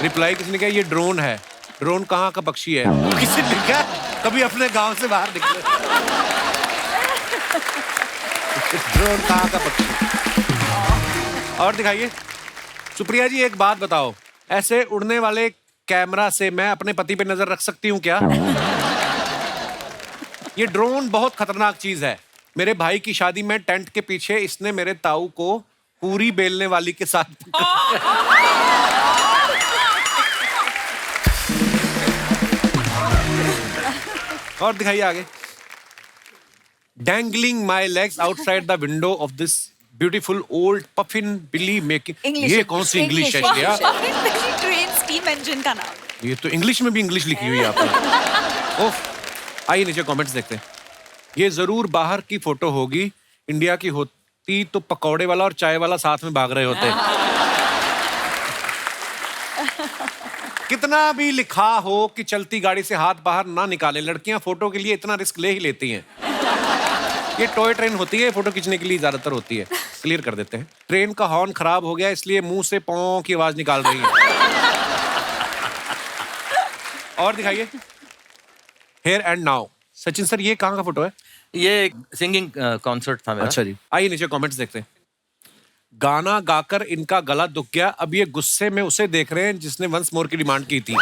रिप्लाई किसने किया, ये ड्रोन है। ड्रोन कहाँ का पक्षी है? किसी ने लिखा, कभी अपने गांव से बाहर निकले। ड्रोन कहाँ का पक्षी? और दिखाइए, सुप्रिया जी एक बात बताओ, ऐसे उड़ने वाले कैमरा से मैं अपने पति पे नजर रख सकती हूँ क्या? ये ड्रोन बहुत खतरनाक चीज है। मेरे भाई की शादी में टेंट के पीछे इसने मेरे ताऊ को पूरी बेलने वाली के साथ और दिखाइए आगे। Dangling my legs outside the window of this beautiful old puffin billy making। ये कौन सी इंग्लिश है श्रेया? ट्रेन स्टीम इंजन का नाम। ये तो इंग्लिश में भी इंग्लिश लिखी हुई है आपने। ओफ, आइए नीचे कमेंट्स देखते हैं। ये जरूर बाहर की फोटो होगी, इंडिया की होती तो पकौड़े वाला और चाय वाला साथ में भाग रहे होते। कितना भी लिखा हो कि चलती गाड़ी से हाथ बाहर ना निकालें, लड़कियां फोटो के लिए इतना रिस्क ले ही लेती हैं। ये टॉय ट्रेन होती है, फोटो खींचने के लिए ज्यादातर होती है। क्लियर कर देते हैं। ट्रेन का हॉर्न खराब हो गया इसलिए मुंह से पौ की आवाज निकाल रही है। और दिखाइए। Here and now. Sachin sir, ये कहाँ का फोटो है? ये सिंगिंग कॉन्सर्ट था मेरा। अच्छा जी, आइए नीचे कमेंट्स देखते हैं। गाना गाकर इनका गला दुख गया, अब ये गुस्से में उसे देख रहे हैं जिसने वंस मोर की डिमांड की थी।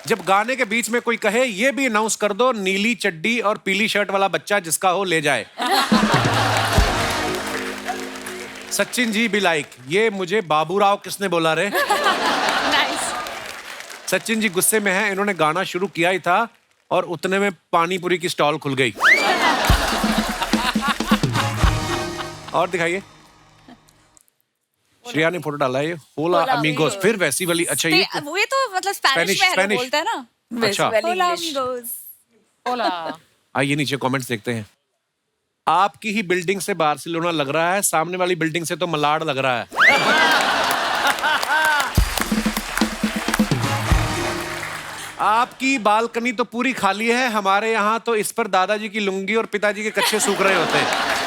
जब गाने के बीच में कोई कहे ये भी अनाउंस कर दो, नीली चड्डी और पीली शर्ट वाला बच्चा जिसका हो ले जाए। सचिन जी भी लाइक, ये मुझे बाबूराव किसने बोला रे? सचिन जी गुस्से में हैं, इन्होंने गाना शुरू किया ही था और उतने में पानी पूरी की स्टॉल खुल गई। और दिखाइए। श्रेया ने फोटो डाला है, होला अमीगोस, फिर वैसी वाली। अच्छा ये तो मतलब स्पेनिश में बोलता है ना। अच्छा, होला अमीगोस। होला। आइए नीचे कमेंट्स देखते हैं। आपकी ही बिल्डिंग से बार्सिलोना लग रहा है, सामने वाली बिल्डिंग से तो मलाड लग रहा है। आपकी बालकनी तो पूरी खाली है, हमारे यहाँ तो इस पर दादाजी की लुंगी और पिताजी के कच्चे सूख रहे होते हैं।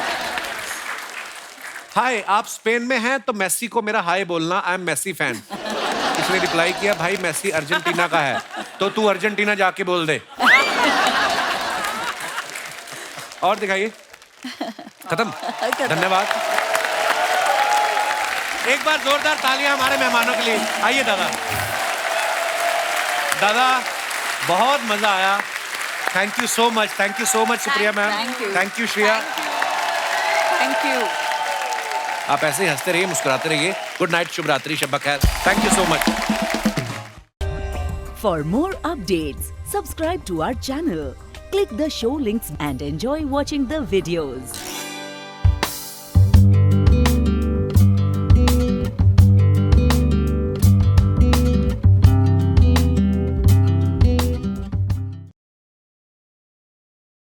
हाय, आप स्पेन में हैं तो मेसी को मेरा हाय बोलना, आई एम मेसी फैन। इसने रिप्लाई किया, भाई मेसी अर्जेंटीना का है तो तू अर्जेंटीना जाके बोल दे। और दिखाइए। खत्म। धन्यवाद। एक बार जोरदार तालियां हमारे मेहमानों के लिए। आइए दादा। दादा, बहुत मजा आया। Thank you so much, thank you so much Supriya ma'am, thank you Shreya, thank you. आप ऐसे ही हंसते रहिए, मुस्कुराते रहिए। गुड नाइट, शुभ रात्रि, शब्बा खैर। Thank you so much. For more updates, subscribe to our channel, click the show links and enjoy watching the videos.